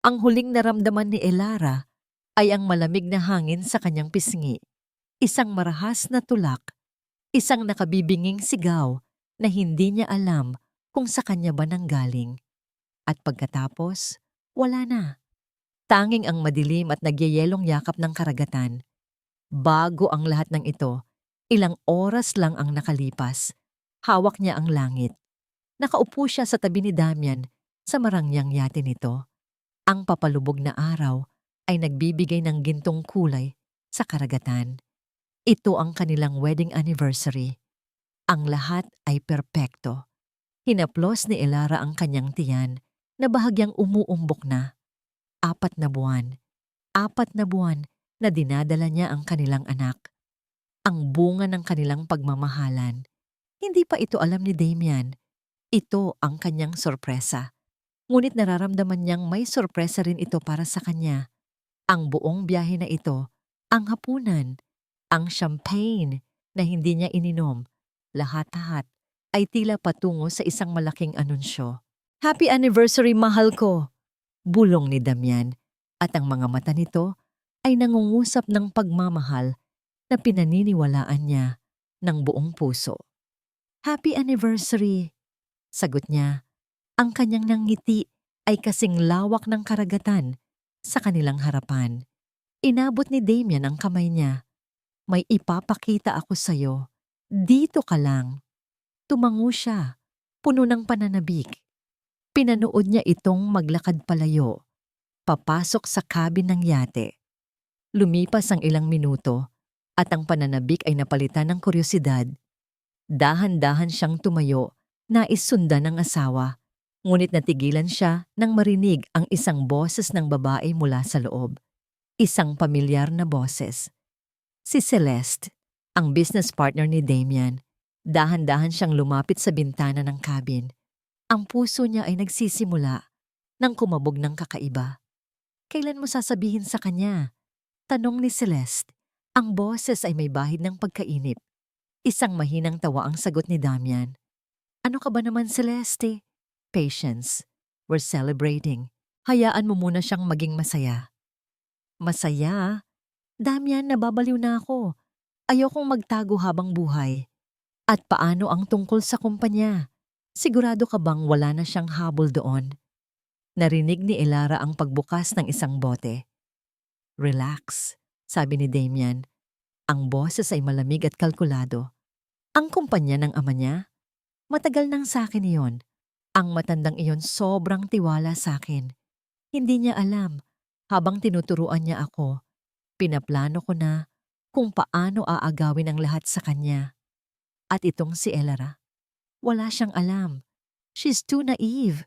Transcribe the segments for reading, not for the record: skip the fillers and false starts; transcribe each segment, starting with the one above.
Ang huling naramdaman ni Elara ay ang malamig na hangin sa kanyang pisngi, isang marahas na tulak, isang nakabibinging sigaw na hindi niya alam kung sa kanya ba nanggaling. At pagkatapos, wala na. Tanging ang madilim at nagyayelong yakap ng karagatan. Bago ang lahat ng ito, ilang oras lang ang nakalipas. Hawak niya ang langit. Nakaupo siya sa tabi ni Damian sa marangyang yate nito. Ang papalubog na araw ay nagbibigay ng gintong kulay sa karagatan. Ito ang kanilang wedding anniversary. Ang lahat ay perpekto. Hinaplos ni Elara ang kanyang tiyan na bahagyang umuumbok na. 4 na buwan. 4 na buwan na dinadala niya ang kanilang anak. Ang bunga ng kanilang pagmamahalan. Hindi pa ito alam ni Damian. Ito ang kanyang sorpresa. Ngunit nararamdaman niyang may sorpresa rin ito para sa kanya. Ang buong biyahe na ito, ang hapunan, ang champagne na hindi niya ininom, lahat-lahat ay tila patungo sa isang malaking anunsyo. Happy anniversary, mahal ko! Bulong ni Damian, at ang mga mata nito ay nangungusap ng pagmamahal na pinaniniwalaan niya ng buong puso. Happy anniversary! Sagot niya. Ang kanyang nangiti ay kasing lawak ng karagatan sa kanilang harapan. Inabot ni Damian ang kamay niya. May ipapakita ako sa'yo. Dito ka lang. Tumango siya, puno ng pananabik. Pinanood niya itong maglakad palayo, papasok sa cabin ng yate. Lumipas ang ilang minuto at ang pananabik ay napalitan ng kuryosidad. Dahan-dahan siyang tumayo, nais sundan ng asawa. Ngunit natigilan siya nang marinig ang isang boses ng babae mula sa loob. Isang pamilyar na boses. Si Celeste, ang business partner ni Damian. Dahan-dahan siyang lumapit sa bintana ng cabin. Ang puso niya ay nagsisimula nang kumabog ng kakaiba. Kailan mo sasabihin sa kanya? Tanong ni Celeste. Ang boses ay may bahid ng pagkainip. Isang mahinang tawa ang sagot ni Damian. Ano ka ba naman, Celeste? Patience. We're celebrating. Hayaan mo muna siyang maging masaya. Masaya? Damian, nababaliw na ako. Ayokong magtago habang buhay. At paano ang tungkol sa kumpanya? Sigurado ka bang wala na siyang habol doon? Narinig ni Elara ang pagbukas ng isang bote. Relax, sabi ni Damian. Ang boses ay malamig at kalkulado. Ang kumpanya ng ama niya? Matagal nang sa akin iyon. Ang matandang iyon sobrang tiwala sa akin. Hindi niya alam, habang tinuturuan niya ako, pinaplano ko na kung paano aagawin ang lahat sa kanya. At itong si Elara, wala siyang alam. She's too naive,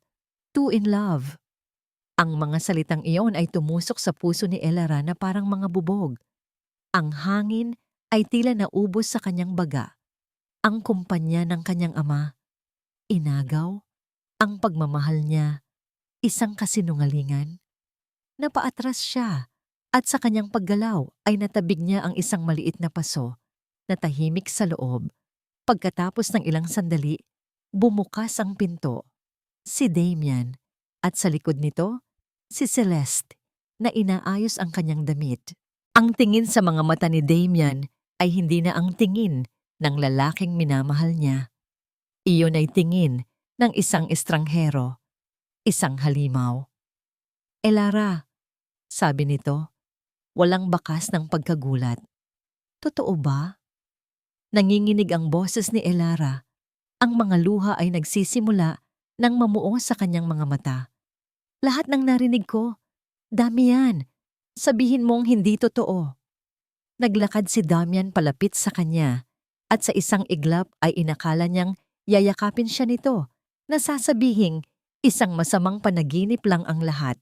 too in love. Ang mga salitang iyon ay tumusok sa puso ni Elara na parang mga bubog. Ang hangin ay tila naubos sa kanyang baga. Ang kumpanya ng kanyang ama, inagaw, ang pagmamahal niya, isang kasinungalingan. Napaatras siya at sa kanyang paggalaw ay natabig niya ang isang maliit na paso na tahimik sa loob. Pagkatapos ng ilang sandali, bumukas ang pinto. Si Damian at sa likod nito, si Celeste na inaayos ang kanyang damit. Ang tingin sa mga mata ni Damian ay hindi na ang tingin ng lalaking minamahal niya. Iyon ay tingin ng isang estranghero, isang halimaw. Elara, sabi nito, walang bakas ng pagkagulat. Totoo ba? Nanginginig ang boses ni Elara. Ang mga luha ay nagsisimula nang mamuo sa kanyang mga mata. Lahat ng narinig ko, Damian, sabihin mong hindi totoo. Naglakad si Damian palapit sa kanya at sa isang iglap ay inakala niyang yayakapin siya nito na sasabihing isang masamang panaginip lang ang lahat.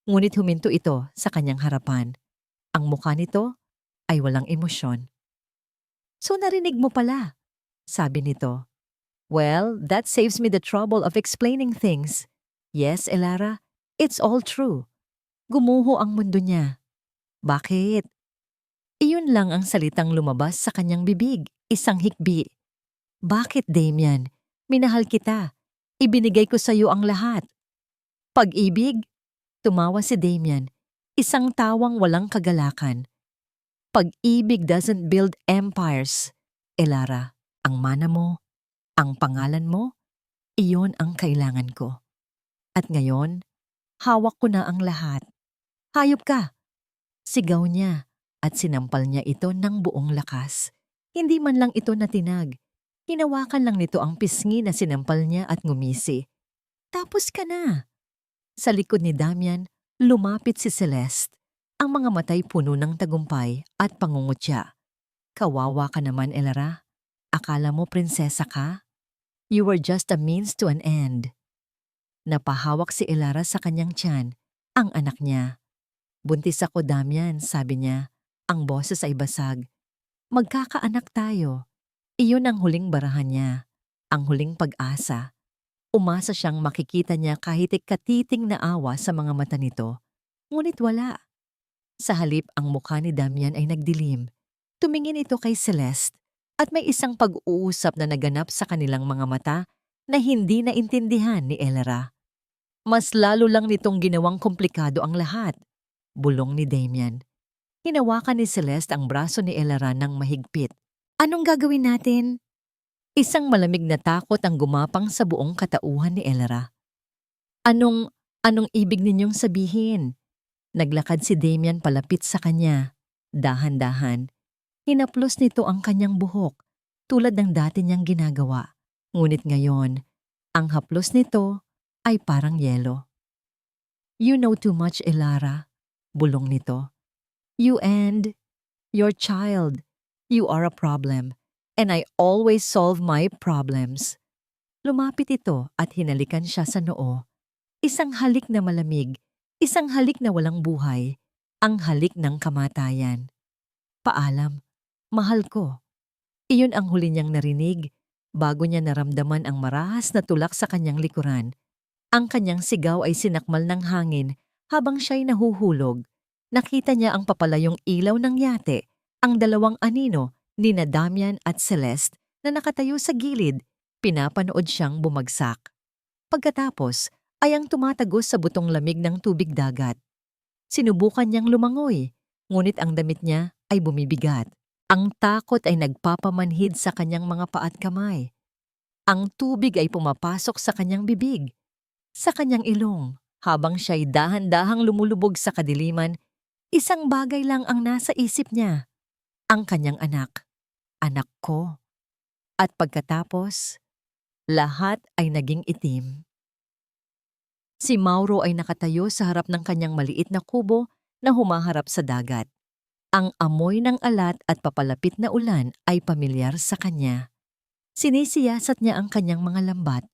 Ngunit huminto ito sa kanyang harapan. Ang mukha nito ay walang emosyon. So narinig mo pala, sabi nito. Well, that saves me the trouble of explaining things. Yes, Elara, it's all true. Gumuho ang mundo niya. Bakit? Iyon lang ang salitang lumabas sa kanyang bibig, isang hikbi. Bakit, Damian? Minahal kita. Ibinigay ko sa iyo ang lahat. Pag-ibig? Tumawa si Damian, isang tawang walang kagalakan. Pag-ibig doesn't build empires. Elara, ang mana mo, ang pangalan mo, iyon ang kailangan ko. At ngayon, hawak ko na ang lahat. Hayop ka! Sigaw niya at sinampal niya ito ng buong lakas. Hindi man lang ito natinag. Hinawakan lang nito ang pisngi na sinampal niya at ngumisi. Tapos ka na! Sa likod ni Damian, lumapit si Celeste. Ang mga matay puno ng tagumpay at pangungutya. Kawawa ka naman, Elara. Akala mo prinsesa ka? You were just a means to an end. Napahawak si Elara sa kanyang tiyan, ang anak niya. Buntis ako, Damian, sabi niya. Ang boses ay basag. Magkakaanak tayo. Iyon ang huling barahan niya. Ang huling pag-asa. Umasa siyang makikita niya kahit katiting na awa sa mga mata nito. Ngunit wala. Sa halip ang mukha ni Damian ay nagdilim. Tumingin ito kay Celeste at may isang pag-uusap na naganap sa kanilang mga mata na hindi naintindihan ni Elara. Mas lalo lang nitong ginawang komplikado ang lahat. Bulong ni Damian. Hinawakan ni Celeste ang braso ni Elara ng mahigpit. Anong gagawin natin? Isang malamig na takot ang gumapang sa buong katauhan ni Elara. Anong ibig ninyong sabihin? Naglakad si Damian palapit sa kanya. Dahan-dahan. Hinaplos nito ang kanyang buhok, tulad ng dati niyang ginagawa. Ngunit ngayon, ang haplos nito ay parang yelo. You know too much, Elara. Bulong nito. You and your child. You are a problem. And I always solve my problems. Lumapit ito at hinalikan siya sa noo. Isang halik na malamig, isang halik na walang buhay, ang halik ng kamatayan. Paalam, mahal ko. Iyon ang huli niyang narinig bago niya naramdaman ang marahas na tulak sa kanyang likuran. Ang kanyang sigaw ay sinakmal ng hangin habang siya'y nahuhulog. Nakita niya ang papalayong ilaw ng yate, ang dalawang anino ni Damian at Celeste na nakatayo sa gilid, pinapanood siyang bumagsak. Pagkatapos ay ang tumatagos sa butong lamig ng tubig dagat. Sinubukan niyang lumangoy, ngunit ang damit niya ay bumibigat. Ang takot ay nagpapamanhid sa kanyang mga paa at kamay. Ang tubig ay pumapasok sa kanyang bibig, sa kanyang ilong, habang siya'y dahan-dahang lumulubog sa kadiliman. Isang bagay lang ang nasa isip niya, ang kanyang anak. Anak ko. At pagkatapos, lahat ay naging itim. Si Mauro ay nakatayo sa harap ng kanyang maliit na kubo na humaharap sa dagat. Ang amoy ng alat at papalapit na ulan ay pamilyar sa kanya. Sinisiyasat niya ang kanyang mga lambat.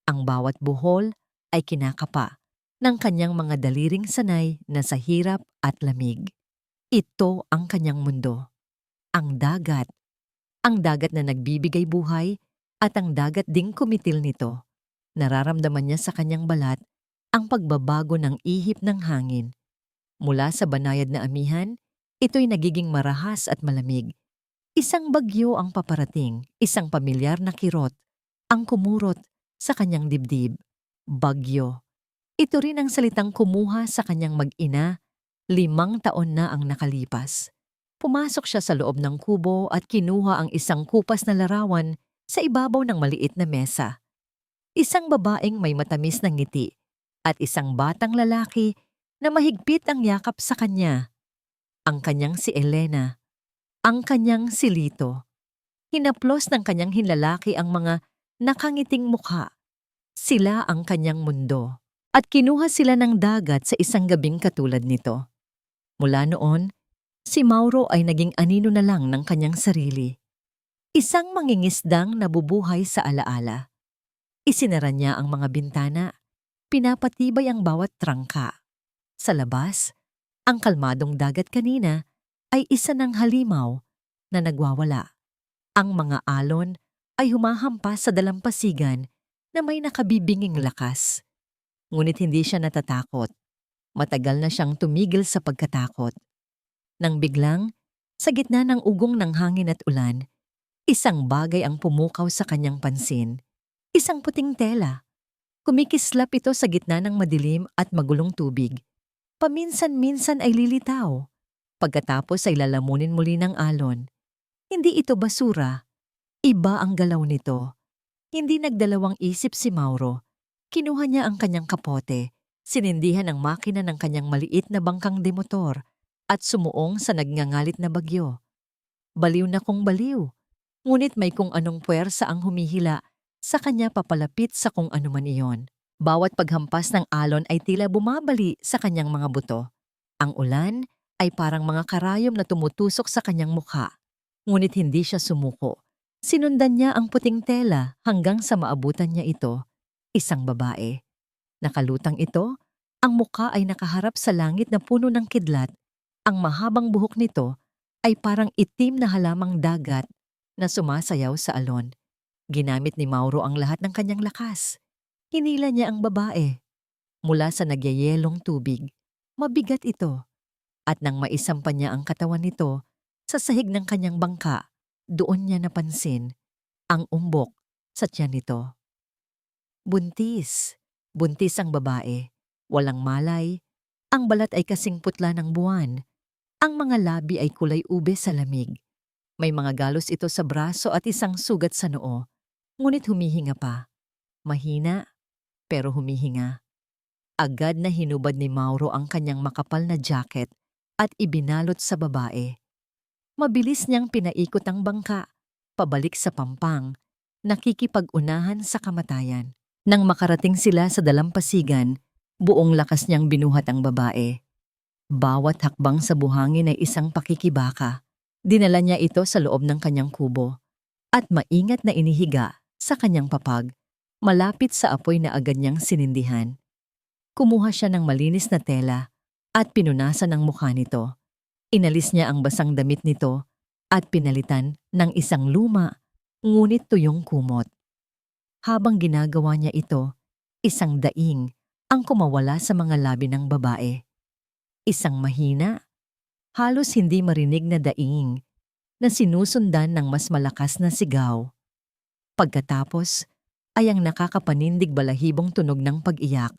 Ang bawat buhol ay kinakapa ng kanyang mga daliring sanay na sa hirap at lamig. Ito ang kanyang mundo. Ang dagat. Ang dagat na nagbibigay buhay at ang dagat ding kumitil nito. Nararamdaman niya sa kanyang balat ang pagbabago ng ihip ng hangin. Mula sa banayad na amihan, ito'y nagiging marahas at malamig. Isang bagyo ang paparating, isang pamilyar na kirot, ang kumurot sa kanyang dibdib. Bagyo. Ito rin ang salitang kumuha sa kanyang mag-ina, 5 taon na ang nakalipas. Pumasok siya sa loob ng kubo at kinuha ang isang kupas na larawan sa ibabaw ng maliit na mesa. Isang babaeng may matamis na ngiti at isang batang lalaki na mahigpit ang yakap sa kanya. Ang kanyang si Elena, ang kanyang si Lito. Hinaplos ng kanyang hinlalaki ang mga nakangiting mukha. Sila ang kanyang mundo at kinuha sila ng dagat sa isang gabing katulad nito. Mula noon, si Mauro ay naging anino na lang ng kanyang sarili. Isang mangingisdang nabubuhay sa alaala. Isinara niya ang mga bintana, pinapatibay ang bawat trangka. Sa labas, ang kalmadong dagat kanina ay isa ng halimaw na nagwawala. Ang mga alon ay humahampas sa dalampasigan na may nakabibinging lakas. Ngunit hindi siya natatakot. Matagal na siyang tumigil sa pagkatakot. Nang biglang, sa gitna ng ugong ng hangin at ulan, isang bagay ang pumukaw sa kanyang pansin. Isang puting tela. Kumikislap ito sa gitna ng madilim at magulong tubig. Paminsan-minsan ay lilitaw. Pagkatapos ay lalamunin muli ng alon. Hindi ito basura. Iba ang galaw nito. Hindi nagdalawang isip si Mauro. Kinuha niya ang kanyang kapote, sinindihan ang makina ng kanyang maliit na bangkang demotor, at sumuong sa nagngangalit na bagyo. Baliw na kung baliw. Ngunit may kung anong puwersa ang humihila sa kanya papalapit sa kung ano man iyon. Bawat paghampas ng alon ay tila bumabali sa kanyang mga buto. Ang ulan ay parang mga karayom na tumutusok sa kanyang mukha. Ngunit hindi siya sumuko. Sinundan niya ang puting tela hanggang sa maabutan niya ito, isang babae. Nakalutang ito, ang mukha ay nakaharap sa langit na puno ng kidlat. Ang mahabang buhok nito ay parang itim na halamang dagat na sumasayaw sa alon. Ginamit ni Mauro ang lahat ng kanyang lakas. Hinila niya ang babae mula sa nagyayelong tubig. Mabigat ito. At nang maisampa niya ang katawan nito sa sahig ng kanyang bangka, doon niya napansin ang umbok sa tiyan nito. Buntis. Buntis ang babae. Walang malay. Ang balat ay kasing putla ng buwan. Ang mga labi ay kulay ube sa lamig. May mga galos ito sa braso at isang sugat sa noo. Ngunit humihinga pa. Mahina, pero humihinga. Agad na hinubad ni Mauro ang kanyang makapal na jacket at ibinalot sa babae. Mabilis niyang pinaikot ang bangka, pabalik sa pampang, nakikipag-unahan sa kamatayan. Nang makarating sila sa dalampasigan, buong lakas niyang binuhat ang babae. Bawat hakbang sa buhangin ay isang pakikibaka. Dinala niya ito sa loob ng kanyang kubo at maingat na inihiga sa kanyang papag, malapit sa apoy na agad niyang sinindihan. Kumuha siya ng malinis na tela at pinunasan ang mukha nito. Inalis niya ang basang damit nito at pinalitan ng isang luma ngunit tuyong kumot. Habang ginagawa niya ito, isang daing ang kumawala sa mga labi ng babae. Isang mahina, halos hindi marinig na daing na sinusundan ng mas malakas na sigaw. Pagkatapos ay ang nakakapanindig balahibong tunog ng pag-iyak.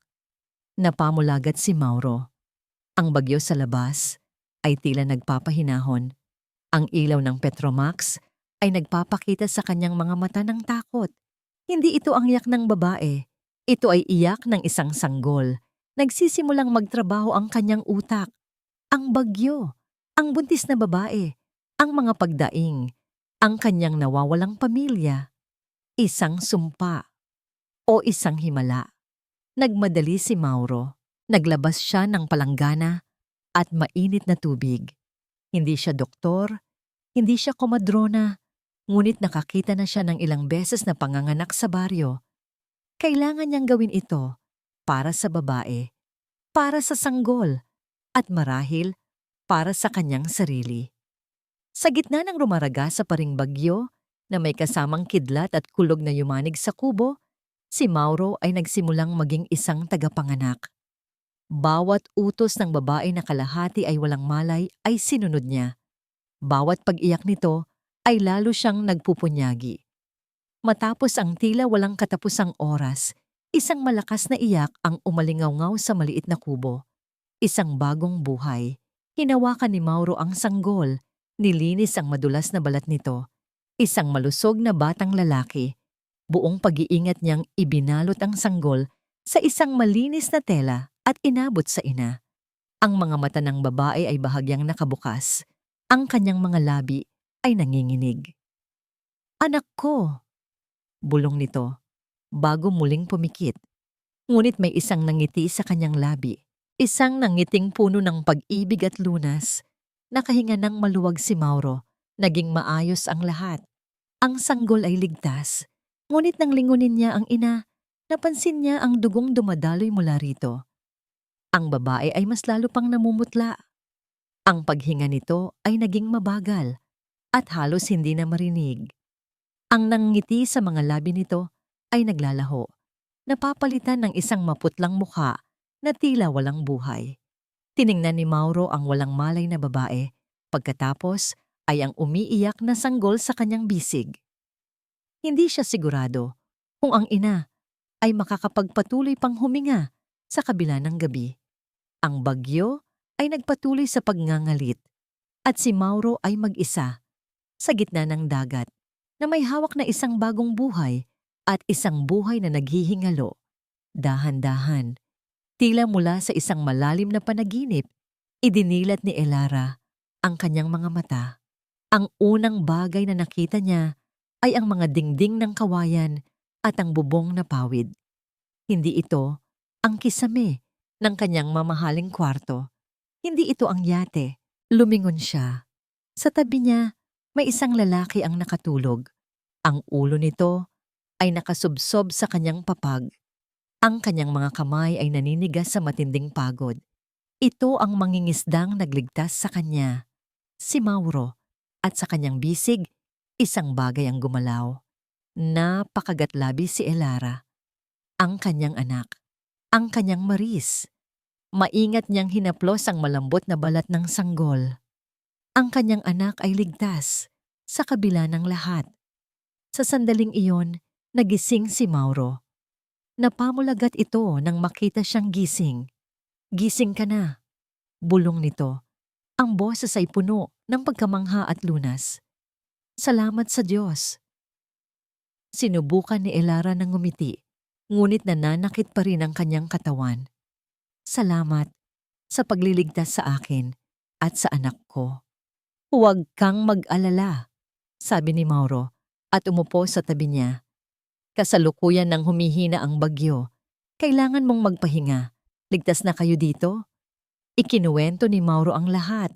Napamulagat si Mauro. Ang bagyo sa labas ay tila nagpapahinahon. Ang ilaw ng Petromax ay nagpapakita sa kanyang mga mata ng takot. Hindi ito ang iyak ng babae. Ito ay iyak ng isang sanggol. Nagsisimulang magtrabaho ang kanyang utak. Ang bagyo, ang buntis na babae, ang mga pagdaing, ang kanyang nawawalang pamilya. Isang sumpa o isang himala. Nagmadali si Mauro. Naglabas siya ng palanggana at mainit na tubig. Hindi siya doktor, hindi siya komadrona, ngunit nakakita na siya ng ilang beses na panganganak sa baryo. Kailangan niyang gawin ito para sa babae, para sa sanggol, at marahil para sa kanyang sarili. Sa gitna ng rumaraga sa paring bagyo na may kasamang kidlat at kulog na yumanig sa kubo, si Mauro ay nagsimulang maging isang tagapanganak. Bawat utos ng babae na kalahati ay walang malay ay sinunod niya. Bawat pag-iyak nito ay lalo siyang nagpupunyagi. Matapos ang tila walang katapusang oras, isang malakas na iyak ang umalingaw-ngaw sa maliit na kubo. Isang bagong buhay. Hinawakan ni Mauro ang sanggol, nilinis ang madulas na balat nito. Isang malusog na batang lalaki. Buong pag-iingat niyang ibinalot ang sanggol sa isang malinis na tela at inabot sa ina. Ang mga mata ng babae ay bahagyang nakabukas. Ang kanyang mga labi ay nanginginig. "Anak ko!" bulong nito, bago muling pumikit. Ngunit may isang nangiti sa kanyang labi. Isang nangiting puno ng pag-ibig at lunas. Nakahinga ng maluwag si Mauro. Naging maayos ang lahat. Ang sanggol ay ligtas. Ngunit nang lingunin niya ang ina, napansin niya ang dugong dumadaloy mula rito. Ang babae ay mas lalo pang namumutla. Ang paghinga nito ay naging mabagal at halos hindi na marinig. Ang nangngiti sa mga labi nito ay naglalaho, napapalitan ng isang maputlang mukha na tila walang buhay. Tiningnan ni Mauro ang walang malay na babae, pagkatapos ay ang umiiyak na sanggol sa kanyang bisig. Hindi siya sigurado kung ang ina ay makakapagpatuloy pang huminga sa kabila ng gabi. Ang bagyo ay nagpatuloy sa pagngangalit at si Mauro ay mag-isa sa gitna ng dagat na may hawak na isang bagong buhay at isang buhay na naghihingalo. Dahan-dahan, tila mula sa isang malalim na panaginip, idinilat ni Elara ang kanyang mga mata. Ang unang bagay na nakita niya ay ang mga dingding ng kawayan at ang bubong na pawid. Hindi ito ang kisame ng kanyang mamahaling kwarto. Hindi ito ang yate. Lumingon siya. Sa tabi niya, may isang lalaki ang nakatulog. Ang ulo nito ay nakasubsob sa kanyang papag. Ang kanyang mga kamay ay naninigas sa matinding pagod. Ito ang mangingisdang nagligtas sa kanya, si Mauro, at sa kanyang bisig, isang bagay ang gumalaw. Napakagatlabi si Elara, ang kanyang anak, ang kanyang Maris. Maingat niyang hinaplos ang malambot na balat ng sanggol. Ang kanyang anak ay ligtas, sa kabila ng lahat. Sa sandaling iyon, nagising si Mauro. Napamulagat ito nang makita siyang gising. Gising ka na. Bulong nito. Ang boses ay puno ng pagkamangha at lunas. Salamat sa Diyos. Sinubukan ni Elara ng ngumiti, ngunit nananakit pa rin ang kanyang katawan. Salamat sa pagliligtas sa akin at sa anak ko. Huwag kang mag-alala, sabi ni Mauro at umupo sa tabi niya. Kasalukuyan nang humihina ang bagyo. Kailangan mong magpahinga. Ligtas na kayo dito? Ikinuwento ni Mauro ang lahat.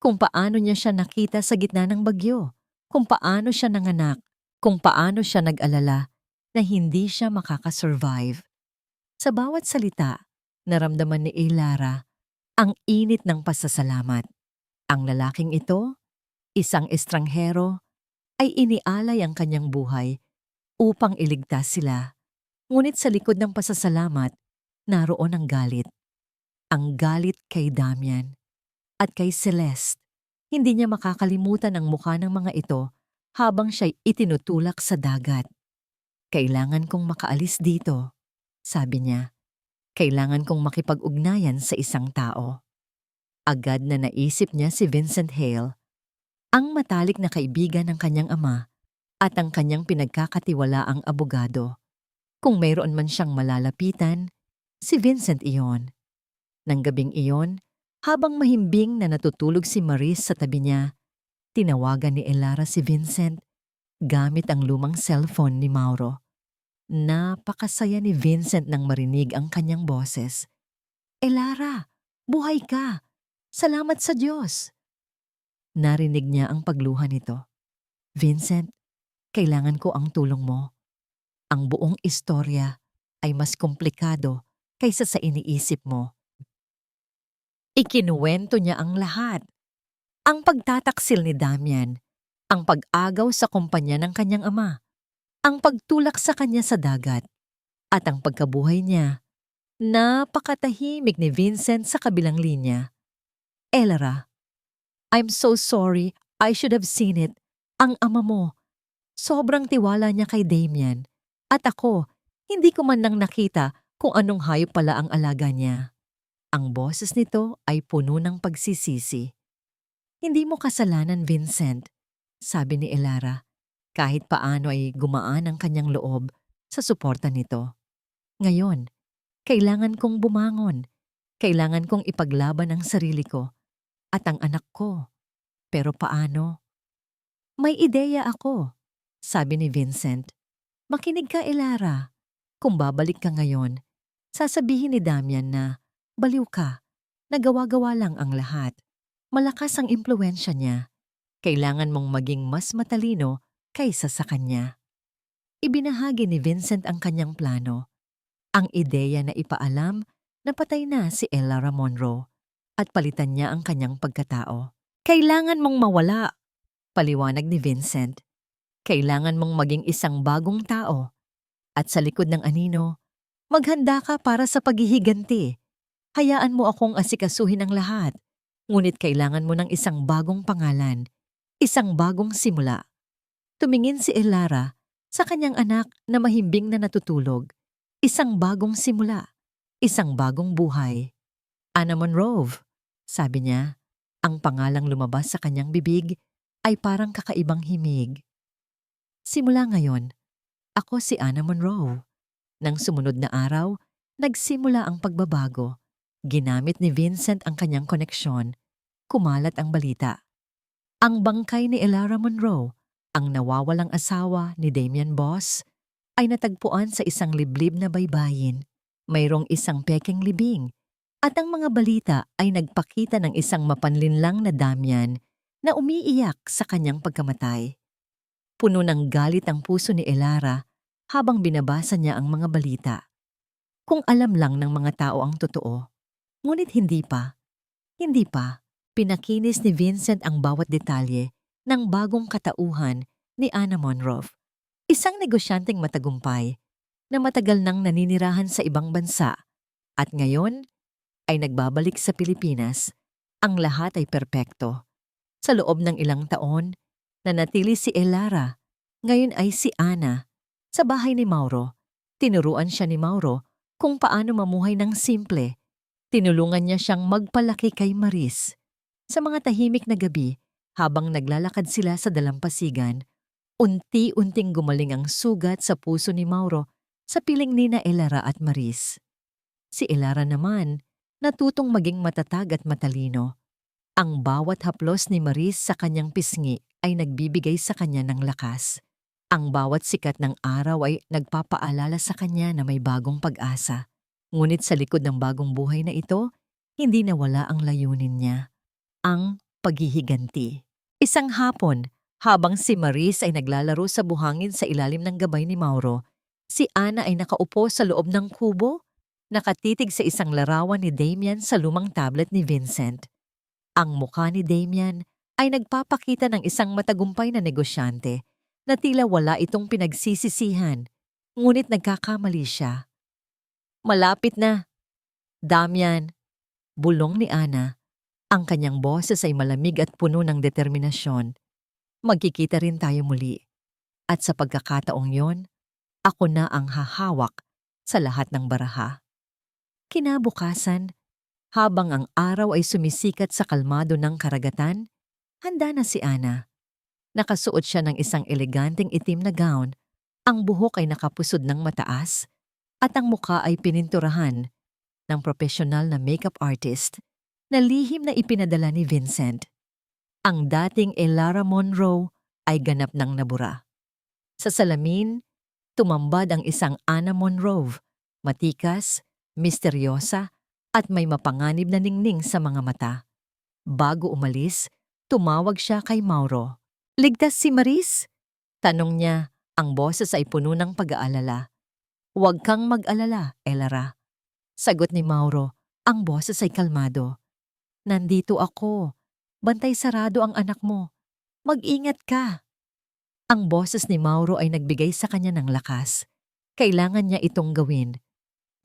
Kung paano niya siya nakita sa gitna ng bagyo. Kung paano siya nanganak. Kung paano siya nag-alala na hindi siya makakasurvive. Sa bawat salita, naramdaman ni Elara ang init ng pasasalamat. Ang lalaking ito, isang estranghero, ay inialay ang kanyang buhay upang iligtas sila. Ngunit sa likod ng pasasalamat, naroon ang galit. Ang galit kay Damian at kay Celeste. Hindi niya makakalimutan ang mukha ng mga ito habang siya'y itinutulak sa dagat. Kailangan kong makaalis dito, sabi niya. Kailangan kong makipag-ugnayan sa isang tao. Agad na naisip niya si Vincent Hale, ang matalik na kaibigan ng kanyang ama at ang kanyang pinagkakatiwalaang abogado. Kung mayroon man siyang malalapitan, si Vincent iyon. Nang gabing iyon, habang mahimbing na natutulog si Maris sa tabi niya, tinawagan ni Elara si Vincent gamit ang lumang cellphone ni Mauro. Napakasaya ni Vincent nang marinig ang kanyang boses. Elara, buhay ka! Salamat sa Diyos! Narinig niya ang pagluha nito. Vincent, kailangan ko ang tulong mo. Ang buong istorya ay mas komplikado kaysa sa iniisip mo. Ikinuwento niya ang lahat. Ang pagtataksil ni Damian, ang pag-agaw sa kumpanya ng kanyang ama, ang pagtulak sa kanya sa dagat, at ang pagkabuhay niya. Napakatahimik ni Vincent sa kabilang linya. Elara, I'm so sorry, I should have seen it. Ang ama mo, sobrang tiwala niya kay Damian. At ako, hindi ko man lang nakita kung anong hayop pala ang alaga niya. Ang boses nito ay puno ng pagsisisi. Hindi mo kasalanan, Vincent, sabi ni Elara. Kahit paano ay gumaan ang kanyang loob sa suporta nito. Ngayon, kailangan kong bumangon. Kailangan kong ipaglaban ang sarili ko at ang anak ko. Pero paano? May ideya ako, sabi ni Vincent. Makinig ka, Elara. Kung babalik ka ngayon, sasabihin ni Damian na baliw ka, nagawa-gawa lang ang lahat. Malakas ang impluwensya niya. Kailangan mong maging mas matalino kaysa sa kanya. Ibinahagi ni Vincent ang kanyang plano. Ang ideya na ipaalam na patay na si Elara Monroe at palitan niya ang kanyang pagkatao. Kailangan mong mawala, paliwanag ni Vincent. Kailangan mong maging isang bagong tao. At sa likod ng anino, maghanda ka para sa paghihiganti. Hayaan mo akong asikasuhin ang lahat. Ngunit kailangan mo ng isang bagong pangalan, isang bagong simula. Tumingin si Elara sa kanyang anak na mahimbing na natutulog. Isang bagong simula, isang bagong buhay. Anna Monrove, sabi niya. Ang pangalang lumabas sa kanyang bibig ay parang kakaibang himig. Simula ngayon, ako si Anna Monroe. Nang sumunod na araw, nagsimula ang pagbabago. Ginamit ni Vincent ang kanyang koneksyon. Kumalat ang balita. Ang bangkay ni Elara Monroe, ang nawawalang asawa ni Damian Boss, ay natagpuan sa isang liblib na baybayin. Mayroong isang pekeng libing at ang mga balita ay nagpakita ng isang mapanlinlang na Damian na umiiyak sa kanyang pagkamatay. Puno ng galit ang puso ni Elara habang binabasa niya ang mga balita. Kung alam lang ng mga tao ang totoo, ngunit hindi pa. Pinakinis ni Vincent ang bawat detalye ng bagong katauhan ni Anna Monrove. Isang negosyanteng matagumpay na matagal nang naninirahan sa ibang bansa at ngayon ay nagbabalik sa Pilipinas. Ang lahat ay perpekto. Sa loob ng ilang taon, nanatili si Elara. Ngayon ay si Anna. Sa bahay ni Mauro, tinuruan siya ni Mauro kung paano mamuhay ng simple. Tinulungan niya siyang magpalaki kay Maris. Sa mga tahimik na gabi, habang naglalakad sila sa dalampasigan, unti-unting gumaling ang sugat sa puso ni Mauro sa piling nina Elara at Maris. Si Elara naman, natutong maging matatag at matalino. Ang bawat haplos ni Maris sa kanyang pisngi ay nagbibigay sa kanya ng lakas. Ang bawat sikat ng araw ay nagpapaalala sa kanya na may bagong pag-asa. Ngunit sa likod ng bagong buhay na ito, hindi nawala ang layunin niya. Ang paghihiganti. Isang hapon, habang si Maris ay naglalaro sa buhangin sa ilalim ng gabay ni Mauro, si Anna ay nakaupo sa loob ng kubo, nakatitig sa isang larawan ni Damian sa lumang tablet ni Vincent. Ang mukha ni Damian ay nagpapakita ng isang matagumpay na negosyante na tila wala itong pinagsisisihan, ngunit nagkakamali siya. Malapit na, Damian, bulong ni Anna. Ang kanyang boses ay malamig at puno ng determinasyon. Magkikita rin tayo muli. At sa pagkakataong yon, ako na ang hahawak sa lahat ng baraha. Kinabukasan, habang ang araw ay sumisikat sa kalmado ng karagatan, handa na si Anna. Nakasuot siya ng isang eleganteng itim na gown, ang buhok ay nakapusod ng mataas, at ang mukha ay pininturahan ng profesional na makeup artist na lihim na ipinadala ni Vincent. Ang dating Elara Monroe ay ganap ng nabura. Sa salamin, tumambad ang isang Anna Monrove, matikas, misteryosa, at may mapanganib na ningning sa mga mata. Bago umalis, tumawag siya kay Mauro. "Ligtas si Maris?" Tanong niya, ang boses ay puno ng pag-aalala. "Huwag kang mag-alala, Elara." Sagot ni Mauro, ang boses ay kalmado. "Nandito ako. Bantay sarado ang anak mo. Mag-ingat ka." Ang boses ni Mauro ay nagbigay sa kanya ng lakas. Kailangan niya itong gawin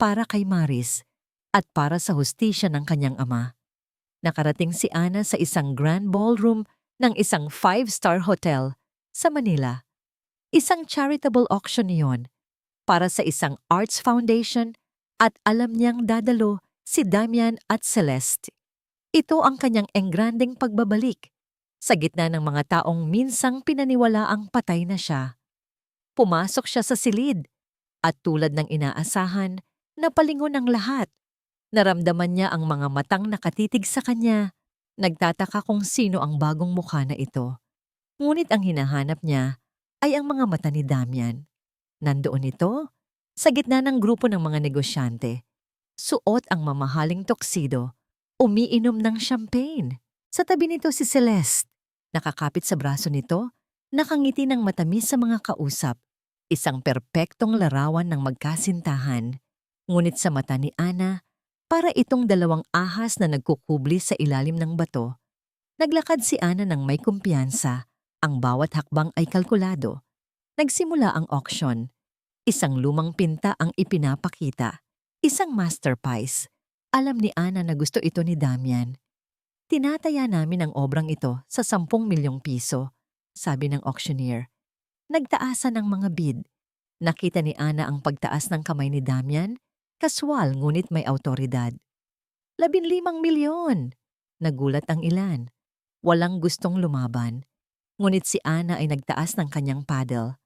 para kay Maris at para sa hustisya ng kanyang ama. Nakarating si Anna sa isang grand ballroom ng isang 5-star hotel sa Manila. Isang charitable auction iyon para sa isang arts foundation at alam niyang dadalo si Damian at Celeste. Ito ang kanyang engranding pagbabalik sa gitna ng mga taong minsang pinaniwalaang patay na siya. Pumasok siya sa silid at tulad ng inaasahan, napalingon ang lahat. Naramdaman niya ang mga matang nakatitig sa kanya. Nagtataka kung sino ang bagong mukha na ito. Ngunit ang hinahanap niya ay ang mga mata ni Damian. Nandoon ito sa gitna ng grupo ng mga negosyante. Suot ang mamahaling tuxedo. Umiinom ng champagne. Sa tabi nito si Celeste. Nakakapit sa braso nito, nakangiti ng matamis sa mga kausap. Isang perpektong larawan ng magkasintahan. Ngunit sa mata ni Anna, para itong dalawang ahas na nagkukubli sa ilalim ng bato. Naglakad si Anna ng may kumpiyansa. Ang bawat hakbang ay kalkulado. Nagsimula ang auction. Isang lumang pinta ang ipinapakita. Isang masterpiece. Alam ni Anna na gusto ito ni Damian. "Tinataya namin ang obrang ito sa 10 milyong piso, sabi ng auctioneer. Nagtaasan ng mga bid. Nakita ni Anna ang pagtaas ng kamay ni Damian, kaswal ngunit may autoridad. 15 milyon! Nagulat ang ilan. Walang gustong lumaban. Ngunit si Ana ay nagtaas ng kanyang paddle.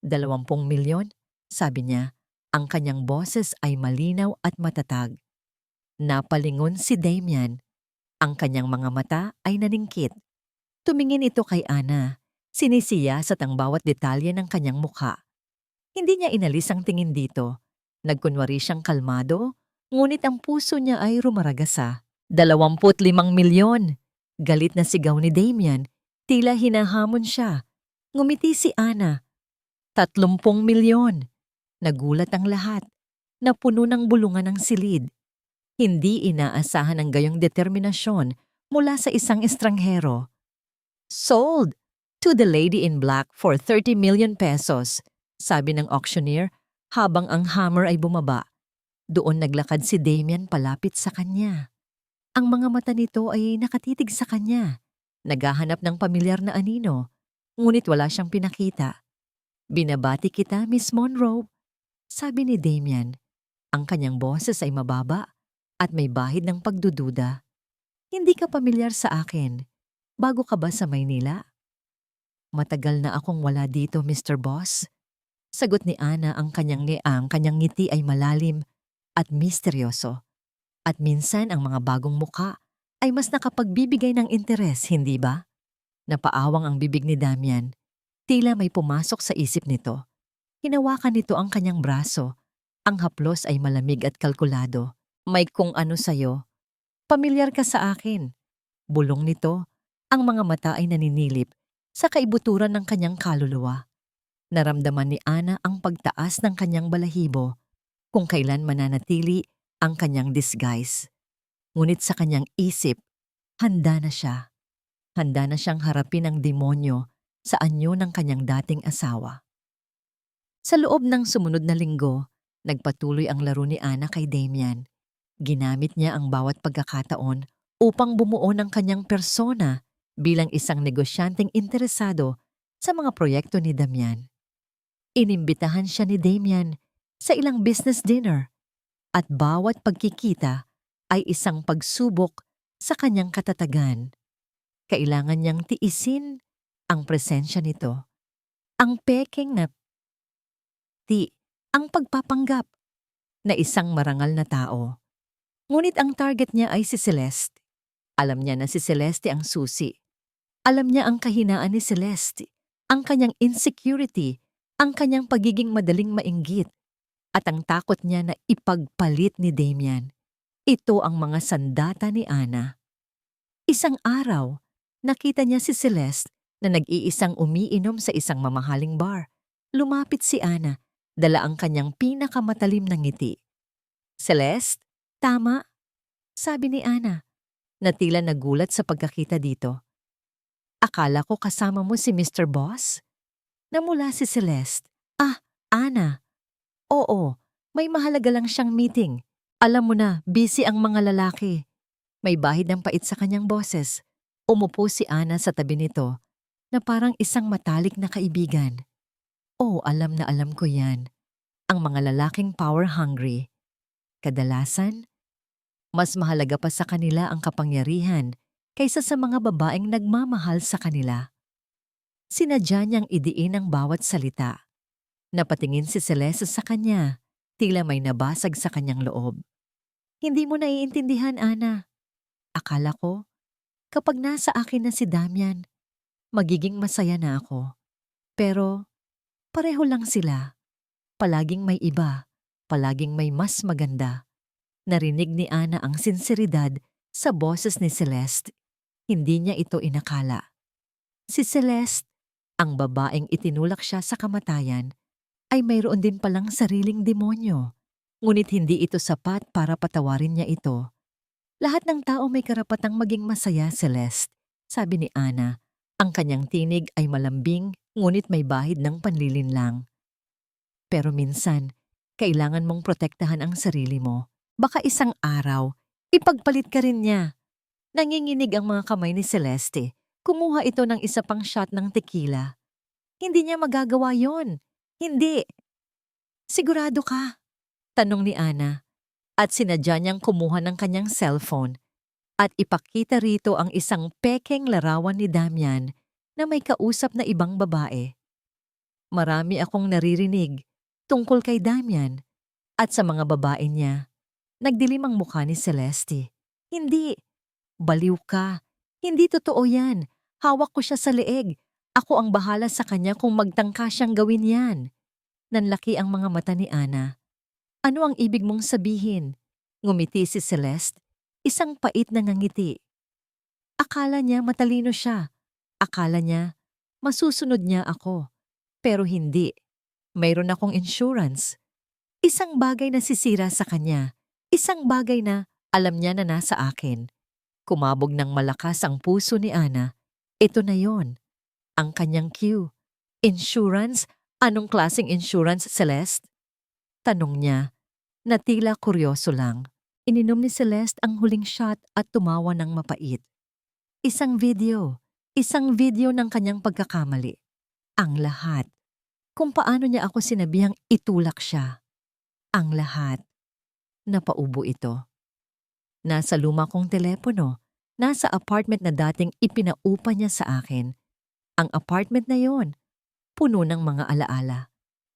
20 milyon, sabi niya. Ang kanyang boses ay malinaw at matatag. Napalingon si Damian. Ang kanyang mga mata ay naningkit. Tumingin ito kay Ana. Sinisiyasat ang bawat detalye ng kanyang mukha. Hindi niya inalis ang tingin dito. Nagkunwari siyang kalmado, ngunit ang puso niya ay rumaragasa. 25 milyon! Galit na sigaw ni Damian. Tila hinahamon siya. Ngumiti si Ana. 30 milyon! Nagulat ang lahat. Napuno ng bulungan ng silid. Hindi inaasahan ang gayong determinasyon mula sa isang estranghero. Sold to the lady in black for 30 million pesos, sabi ng auctioneer habang ang hammer ay bumaba. Doon naglakad si Damian palapit sa kanya. Ang mga mata nito ay nakatitig sa kanya. Naghahanap ng pamilyar na anino, ngunit wala siyang pinakita. Binabati kita, Miss Monroe, sabi ni Damian. Ang kanyang boses ay mababa at may bahid ng pagdududa. Hindi ka pamilyar sa akin. Bago ka ba sa Maynila? Matagal na akong wala dito, Mr. Boss. Sagot ni Ana. Ang kanyang ngiti ay malalim at misteryoso. At minsan ang mga bagong muka ay mas nakapagbibigay ng interes, hindi ba? Napaawang ang bibig ni Damian. Tila may pumasok sa isip nito. Hinawakan nito ang kanyang braso. Ang haplos ay malamig at kalkulado. May kung ano sa'yo. Pamilyar ka sa akin. Bulong nito. Ang mga mata ay naninilip sa kaibuturan ng kanyang kaluluwa. Naramdaman ni Ana ang pagtaas ng kanyang balahibo kung kailan mananatili ang kanyang disguise. Ngunit sa kanyang isip, handa na siya. Handa na siyang harapin ang demonyo sa anyo ng kanyang dating asawa. Sa loob ng sumunod na linggo, nagpatuloy ang laro ni Ana kay Damian. Ginamit niya ang bawat pagkakataon upang bumuo ng kanyang persona bilang isang negosyanteng interesado sa mga proyekto ni Damian. Inimbitahan siya ni Damian sa ilang business dinner at bawat pagkikita ay isang pagsubok sa kanyang katatagan. Kailangan niyang tiisin ang presensya nito. Ang peking na ang pagpapanggap na isang marangal na tao. Ngunit ang target niya ay si Celeste. Alam niya na si Celeste ang susi. Alam niya ang kahinaan ni Celeste, ang kanyang insecurity, ang kanyang pagiging madaling mainggit, at ang takot niya na ipagpalit ni Damian. Ito ang mga sandata ni Ana. Isang araw, nakita niya si Celeste na nag-iisang umiinom sa isang mamahaling bar. Lumapit si Ana, dala ang kanyang pinakamatalim na ngiti. Celeste, tama, sabi ni Ana, na tila nagulat sa pagkakita dito. Akala ko kasama mo si Mr. Boss? Namula si Celeste. Ana. Oo, may mahalaga lang siyang meeting. Alam mo na, busy ang mga lalaki. May bahid ng pait sa kanyang boses. Umupo si Ana sa tabi nito na parang isang matalik na kaibigan. Alam na alam ko yan. Ang mga lalaking power-hungry. Kadalasan, mas mahalaga pa sa kanila ang kapangyarihan kaysa sa mga babaeng nagmamahal sa kanila. Sinadya niyang idiin ang bawat salita. Napatingin si Celeste sa kanya, tila may nabasag sa kanyang loob. Hindi mo naiintindihan, Ana. Akala ko, kapag nasa akin na si Damian, magiging masaya na ako. Pero, pareho lang sila. Palaging may iba, palaging may mas maganda. Narinig ni Ana ang sinseridad sa boses ni Celeste. Hindi niya ito inakala. Si Celeste, ang babaeng itinulak siya sa kamatayan, ay mayroon din palang sariling demonyo. Ngunit hindi ito sapat para patawarin niya ito. Lahat ng tao may karapatang maging masaya, Celeste, sabi ni Ana. Ang kanyang tinig ay malambing, ngunit may bahid ng panlilinlang. Pero minsan, kailangan mong protektahan ang sarili mo. Baka isang araw, ipagpalit ka rin niya. Nanginginig ang mga kamay ni Celeste. Kumuha ito ng isa pang shot ng tequila. Hindi niya magagawa yon. Hindi. Sigurado ka? Tanong ni Ana. at sinadya niyang kumuha ng kanyang cellphone at ipakita rito ang isang pekeng larawan ni Damian na may kausap na ibang babae. Marami akong naririnig tungkol kay Damian at sa mga babae niya. Nagdilim ang mukha ni Celeste. Hindi. Baliw ka. Hindi totoo yan. Hawak ko siya sa leeg. Ako ang bahala sa kanya kung magtangka siyang gawin yan. Nanlaki ang mga mata ni Ana. Ano ang ibig mong sabihin? Ngumiti si Celeste, isang pait na ngangiti. Akala niya matalino siya. Akala niya masusunod niya ako. Pero hindi. Mayroon akong insurance. Isang bagay na sisira sa kanya. Isang bagay na alam niya na nasa akin. Kumabog ng malakas ang puso ni Ana. Ito na yon. Ang kanyang cue. Insurance? Anong klaseng insurance, Celeste? Tanong niya, na tila kuryoso lang. Ininom ni Celeste ang huling shot at tumawa ng mapait. Isang video ng kanyang pagkakamali. Ang lahat. Kung paano niya ako sinabihang itulak siya. Ang lahat. Napaubo ito. Nasa luma kong telepono, nasa apartment na dating ipinaupa niya sa akin. Ang apartment na yon, puno ng mga alaala.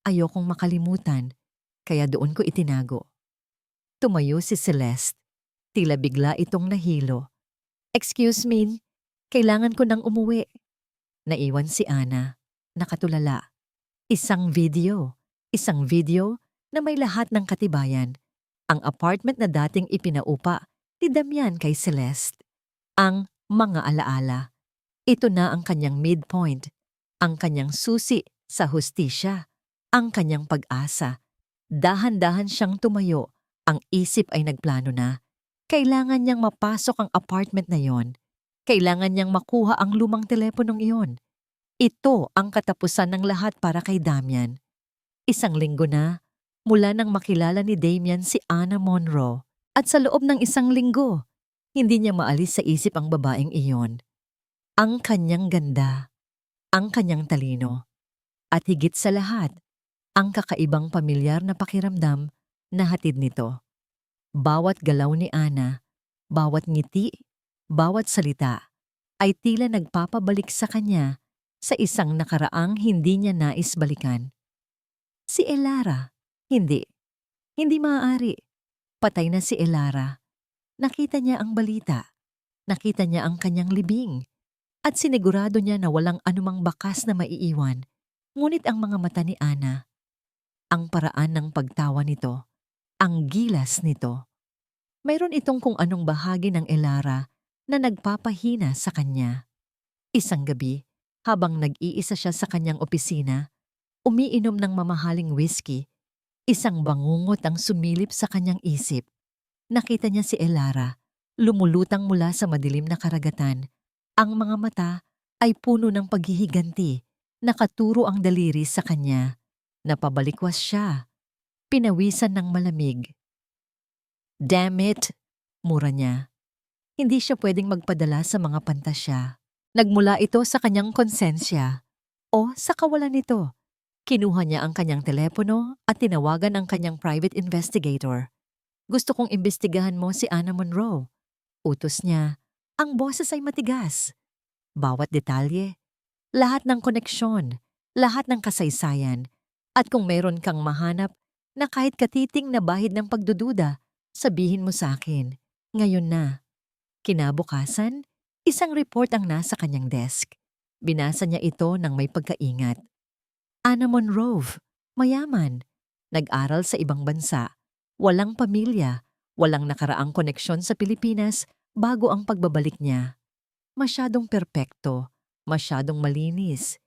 Ayokong makalimutan, kaya doon ko itinago. Tumayo si Celeste. Tila bigla itong nahilo. Excuse me, kailangan ko nang umuwi. Naiwan si Ana, nakatulala. Isang video na may lahat ng katibayan. Ang apartment na dating ipinaupa ni Damian kay Celeste. Ang mga alaala. Ito na ang kanyang midpoint, ang kanyang susi sa hustisya, ang kanyang pag-asa. Dahan-dahan siyang tumayo, ang isip ay nagplano na. Kailangan niyang mapasok ang apartment na yon. Kailangan niyang makuha ang lumang teleponong iyon. Ito ang katapusan ng lahat para kay Damian. Isang linggo na, mula nang makilala ni Damian si Ana Monroe. At sa loob ng isang linggo, hindi niya maalis sa isip ang babaeng iyon. Ang kanyang ganda, ang kanyang talino, at higit sa lahat, ang kakaibang pamilyar na pakiramdam na hatid nito. Bawat galaw ni Ana, bawat ngiti, bawat salita, ay tila nagpapabalik sa kanya sa isang nakaraang hindi niya nais balikan. Si Elara, hindi. Hindi maaari. Patay na si Elara. Nakita niya ang balita. Nakita niya ang kanyang libing. At sinigurado niya na walang anumang bakas na maiiwan. Ngunit ang mga mata ni Ana, ang paraan ng pagtawa nito, ang gilas nito. Mayroon itong kung anong bahagi ng Elara na nagpapahina sa kanya. Isang gabi, habang nag-iisa siya sa kanyang opisina, umiinom ng mamahaling whiskey, isang bangungot ang sumilip sa kanyang isip. Nakita niya si Elara, lumulutang mula sa madilim na karagatan. Ang mga mata ay puno ng paghihiganti, nakaturo ang daliri sa kanya. Napabalikwas siya, pinawisan ng malamig. Damn it! Mura niya. Hindi siya pwedeng magpadala sa mga pantasya. Nagmula ito sa kanyang konsensya o sa kawalan nito. Kinuha niya ang kanyang telepono at tinawagan ang kanyang private investigator. Gusto kong imbestigahan mo si Ana Monroe. Utos niya. Ang boses ay matigas. Bawat detalye, lahat ng koneksyon, lahat ng kasaysayan. At kung meron kang mahanap na kahit katiting na bahid ng pagdududa, sabihin mo sa akin. Ngayon na. Kinabukasan, isang report ang nasa kanyang desk. Binasa niya ito ng may pagkaingat. Ana Monroe, mayaman, nag-aral sa ibang bansa, walang pamilya, walang nakaraang koneksyon sa Pilipinas bago ang pagbabalik niya. Masyadong perpekto, masyadong malinis.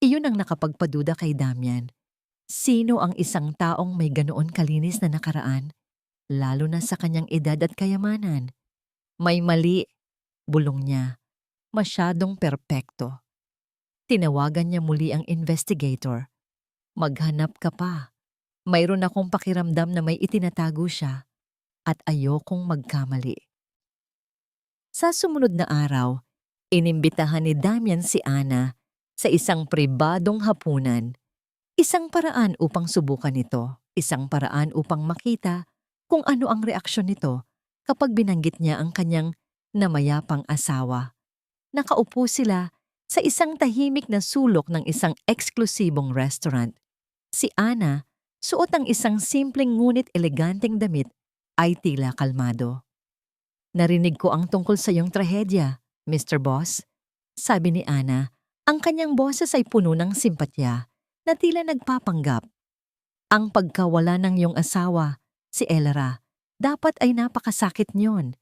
Iyon ang nakapagpaduda kay Damian. Sino ang isang taong may ganoon kalinis na nakaraan, lalo na sa kanyang edad at kayamanan? May mali, bulong niya. Masyadong perpekto. Tinawagan niya muli ang investigator. Maghanap ka pa. Mayroon akong pakiramdam na may itinatago siya at ayokong magkamali. Sa sumunod na araw, inimbitahan ni Damian si Ana sa isang pribadong hapunan. Isang paraan upang subukan ito, isang paraan upang makita kung ano ang reaksyon nito kapag binanggit niya ang kanyang namayapang asawa. Nakaupo sila sa isang tahimik na sulok ng isang eksklusibong restaurant. Si Ana, suot ang isang simpleng ngunit eleganteng damit, ay tila kalmado. "Narinig ko ang tungkol sa iyong trahedya, Mr. Boss," sabi ni Ana. Ang kanyang boses ay puno ng simpatya na tila nagpapanggap. "Ang pagkawala ng iyong asawa, si Elra, dapat ay napakasakit niyon."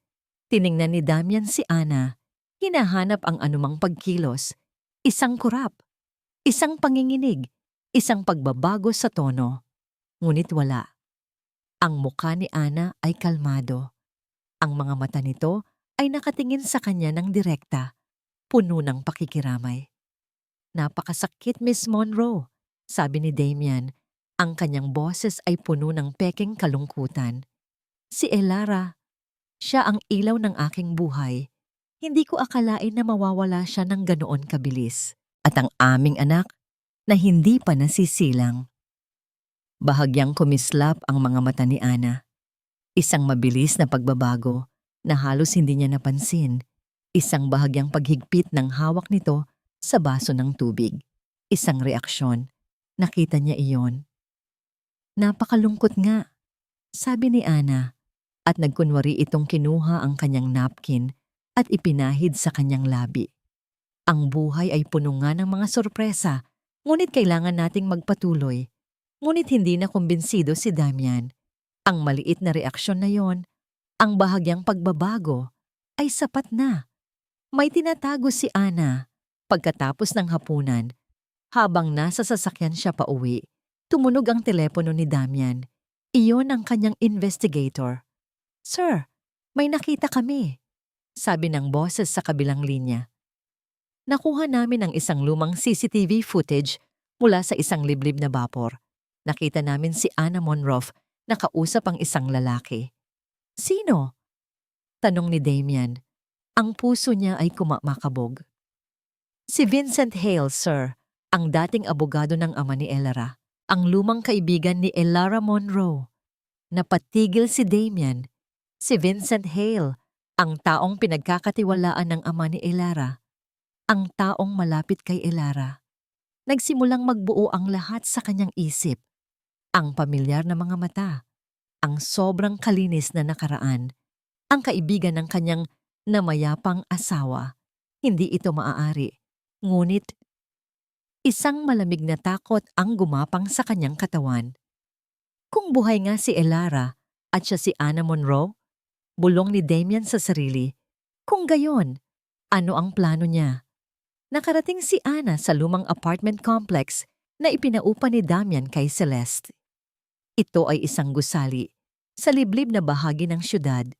Tiningnan ni Damian si Ana. Hinahanap ang anumang pagkilos. Isang kurap, isang panginginig, isang pagbabago sa tono. Ngunit wala. Ang mukha ni Ana ay kalmado. Ang mga mata nito ay nakatingin sa kanya ng direkta, puno ng pakikiramay. "Napakasakit, Miss Monroe," sabi ni Damian. Ang kanyang boses ay puno ng pekeng kalungkutan. "Si Elara, siya ang ilaw ng aking buhay. Hindi ko akalain na mawawala siya ng ganoon kabilis. At ang aming anak na hindi pa nasisilang." Bahagyang kumislap ang mga mata ni Ana. Isang mabilis na pagbabago na halos hindi niya napansin. Isang bahagyang paghigpit ng hawak nito sa baso ng tubig. Isang reaksyon. Nakita niya iyon. "Napakalungkot nga," sabi ni Ana, at nagkunwari itong kinuha ang kanyang napkin at ipinahid sa kanyang labi. "Ang buhay ay puno nga ng mga sorpresa, ngunit kailangan nating magpatuloy." Ngunit hindi na kumbinsido si Damian. Ang maliit na reaksyon na yon, ang bahagyang pagbabago, ay sapat na. May tinatago si Ana. Pagkatapos ng hapunan, habang nasa sasakyan siya pauwi, tumunog ang telepono ni Damian. Iyon ang kanyang investigator. "Sir, may nakita kami," sabi ng boses sa kabilang linya. "Nakuha namin ang isang lumang CCTV footage mula sa isang liblib na bapor. Nakita namin si Ana Monroe na kausap ang isang lalaki." "Sino?" tanong ni Damian. Ang puso niya ay kumakabog. "Si Vincent Hale, sir, ang dating abogado ng ama ni Ellara, ang lumang kaibigan ni Ellara Monroe." Napatigil si Damian. Si Vincent Hale, ang taong pinagkakatiwalaan ng ama ni Ellara, ang taong malapit kay Ellara. Nagsimulang magbuo ang lahat sa kanyang isip. Ang pamilyar na mga mata, ang sobrang kalinis na nakaraan, ang kaibigan ng kanyang namayapang asawa. Hindi ito maaari. Ngunit, isang malamig na takot ang gumapang sa kanyang katawan. Kung buhay nga si Ellara at siya si Ana Monroe, bulong ni Damian sa sarili. Kung gayon, ano ang plano niya? Nakarating si Ana sa lumang apartment complex na ipinaupa ni Damian kay Celeste. Ito ay isang gusali sa liblib na bahagi ng syudad,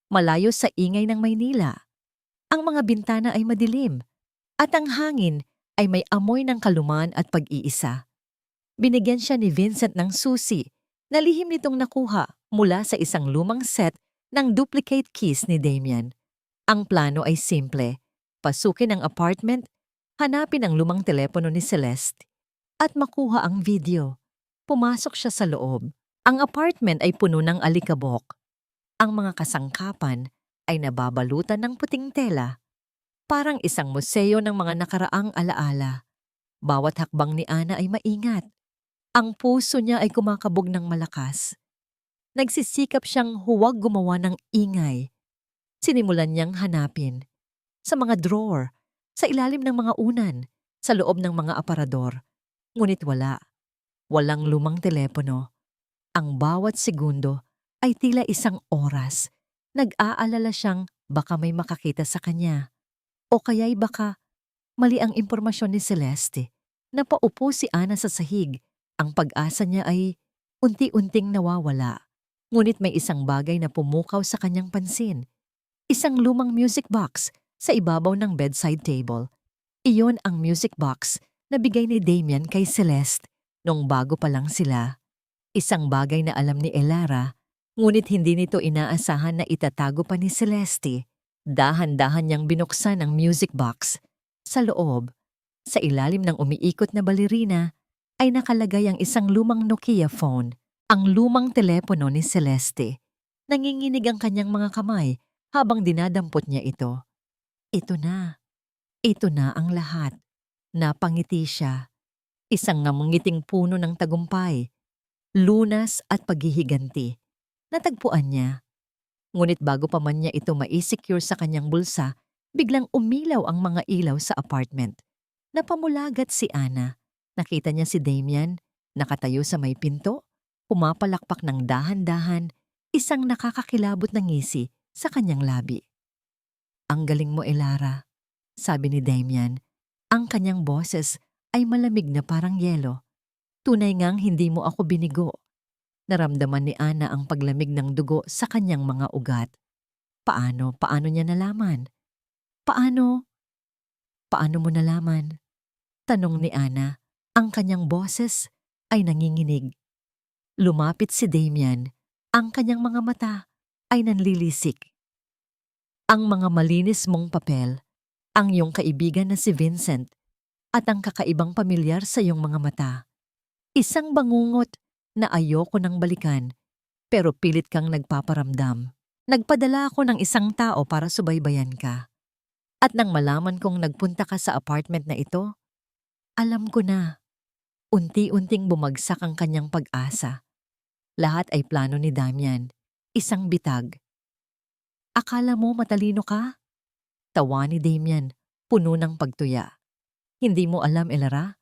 malayo sa ingay ng Maynila. Ang mga bintana ay madilim at ang hangin ay may amoy ng kalumaan at pag-iisa. Binigyan siya ni Vincent ng susi na lihim nitong nakuha mula sa isang lumang set ng duplicate keys ni Damian. Ang plano ay simple. Pasukin ang apartment, hanapin ang lumang telepono ni Celeste, at makuha ang video. Pumasok siya sa loob. Ang apartment ay puno ng alikabok. Ang mga kasangkapan ay nababalutan ng puting tela. Parang isang museo ng mga nakaraang alaala. Bawat hakbang ni Ana ay maingat. Ang puso niya ay kumakabog ng malakas. Nagsisikap siyang huwag gumawa ng ingay. Sinimulan niyang hanapin. Sa mga drawer, sa ilalim ng mga unan, sa loob ng mga aparador. Ngunit wala. Walang lumang telepono. Ang bawat segundo ay tila isang oras. Nag-aalala siyang baka may makakita sa kanya. O kaya'y baka mali ang impormasyon ni Celeste. Napaupo si Ana sa sahig. Ang pag-asa niya ay unti-unting nawawala. Ngunit may isang bagay na pumukaw sa kanyang pansin. Isang lumang music box sa ibabaw ng bedside table. Iyon ang music box na bigay ni Damian kay Celeste nung bago pa lang sila. Isang bagay na alam ni Ellara, ngunit hindi nito inaasahan na itatago pa ni Celeste. Dahan-dahan niyang binuksan ang music box. Sa loob, sa ilalim ng umiikot na balerina, ay nakalagay ang isang lumang Nokia phone, ang lumang telepono ni Celeste. Nanginginig ang kanyang mga kamay habang dinadampot niya ito. Ito na. Ito na ang lahat. Napangiti siya. Isang ngamungiting puno ng tagumpay, lunas at paghihiganti. Natagpuan niya. Ngunit bago pa man niya ito ma-secure sa kanyang bulsa, biglang umilaw ang mga ilaw sa apartment. Napamulagat si Ana. Nakita niya si Damian, nakatayo sa may pinto, pumapalakpak ng dahan-dahan, isang nakakakilabot na ngisi sa kanyang labi. "Ang galing mo, Elara," sabi ni Damian. Ang kanyang boses ay malamig na parang yelo. Tunay ngang hindi mo ako binigo. Naramdaman ni Ana ang paglamig ng dugo sa kanyang mga ugat. Paano niya nalaman? Paano mo nalaman? Tanong ni Ana. Ang kanyang boses ay nanginginig. Lumapit si Damian. Ang kanyang mga mata ay nanlilisik. Ang mga malinis mong papel, ang iyong kaibigan na si Vincent, at ang kakaibang pamilyar sa iyong mga mata. Isang bangungot na ayoko nang balikan, pero pilit kang nagpaparamdam. Nagpadala ako ng isang tao para subaybayan ka. At nang malaman kong nagpunta ka sa apartment na ito, alam ko na. Unti-unting bumagsak ang kanyang pag-asa. Lahat ay plano ni Damian. Isang bitag. "Akala mo matalino ka?" Tawa ni Damian, puno ng pagtuya. "Hindi mo alam, Elara?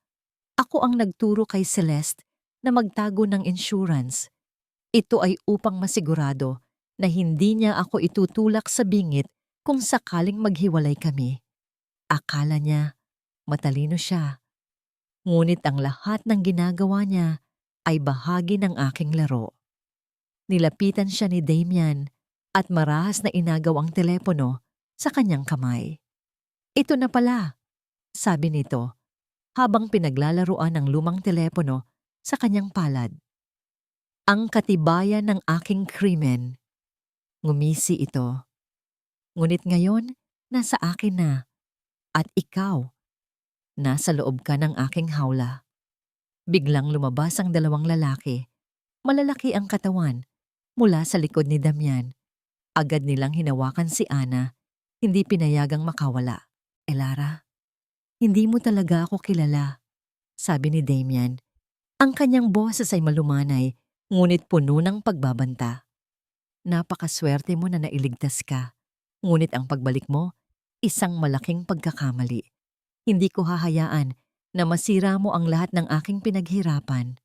Ako ang nagturo kay Celeste na magtago ng insurance. Ito ay upang masigurado na hindi niya ako itutulak sa bingit kung sakaling maghiwalay kami." Akala niya matalino siya. Ngunit ang lahat ng ginagawa niya ay bahagi ng aking laro. Nilapitan siya ni Damian at marahas na inagaw ang telepono sa kanyang kamay. "Ito na pala," sabi nito, habang pinaglalaruan ang lumang telepono sa kanyang palad. "Ang katibayan ng aking krimen." Ngumisi ito. "Ngunit ngayon, nasa akin na. At ikaw, nasa loob ka ng aking hawla." Biglang lumabas ang dalawang lalaki. Malalaki ang katawan, mula sa likod ni Damian. Agad nilang hinawakan si Ana, hindi pinayagang makawala. "Elara, hindi mo talaga ako kilala," sabi ni Damian. Ang kanyang boses ay malumanay, ngunit puno ng pagbabanta. "Napakaswerte mo na nailigtas ka. Ngunit ang pagbalik mo, isang malaking pagkakamali. Hindi ko hahayaan na masira mo ang lahat ng aking pinaghirapan."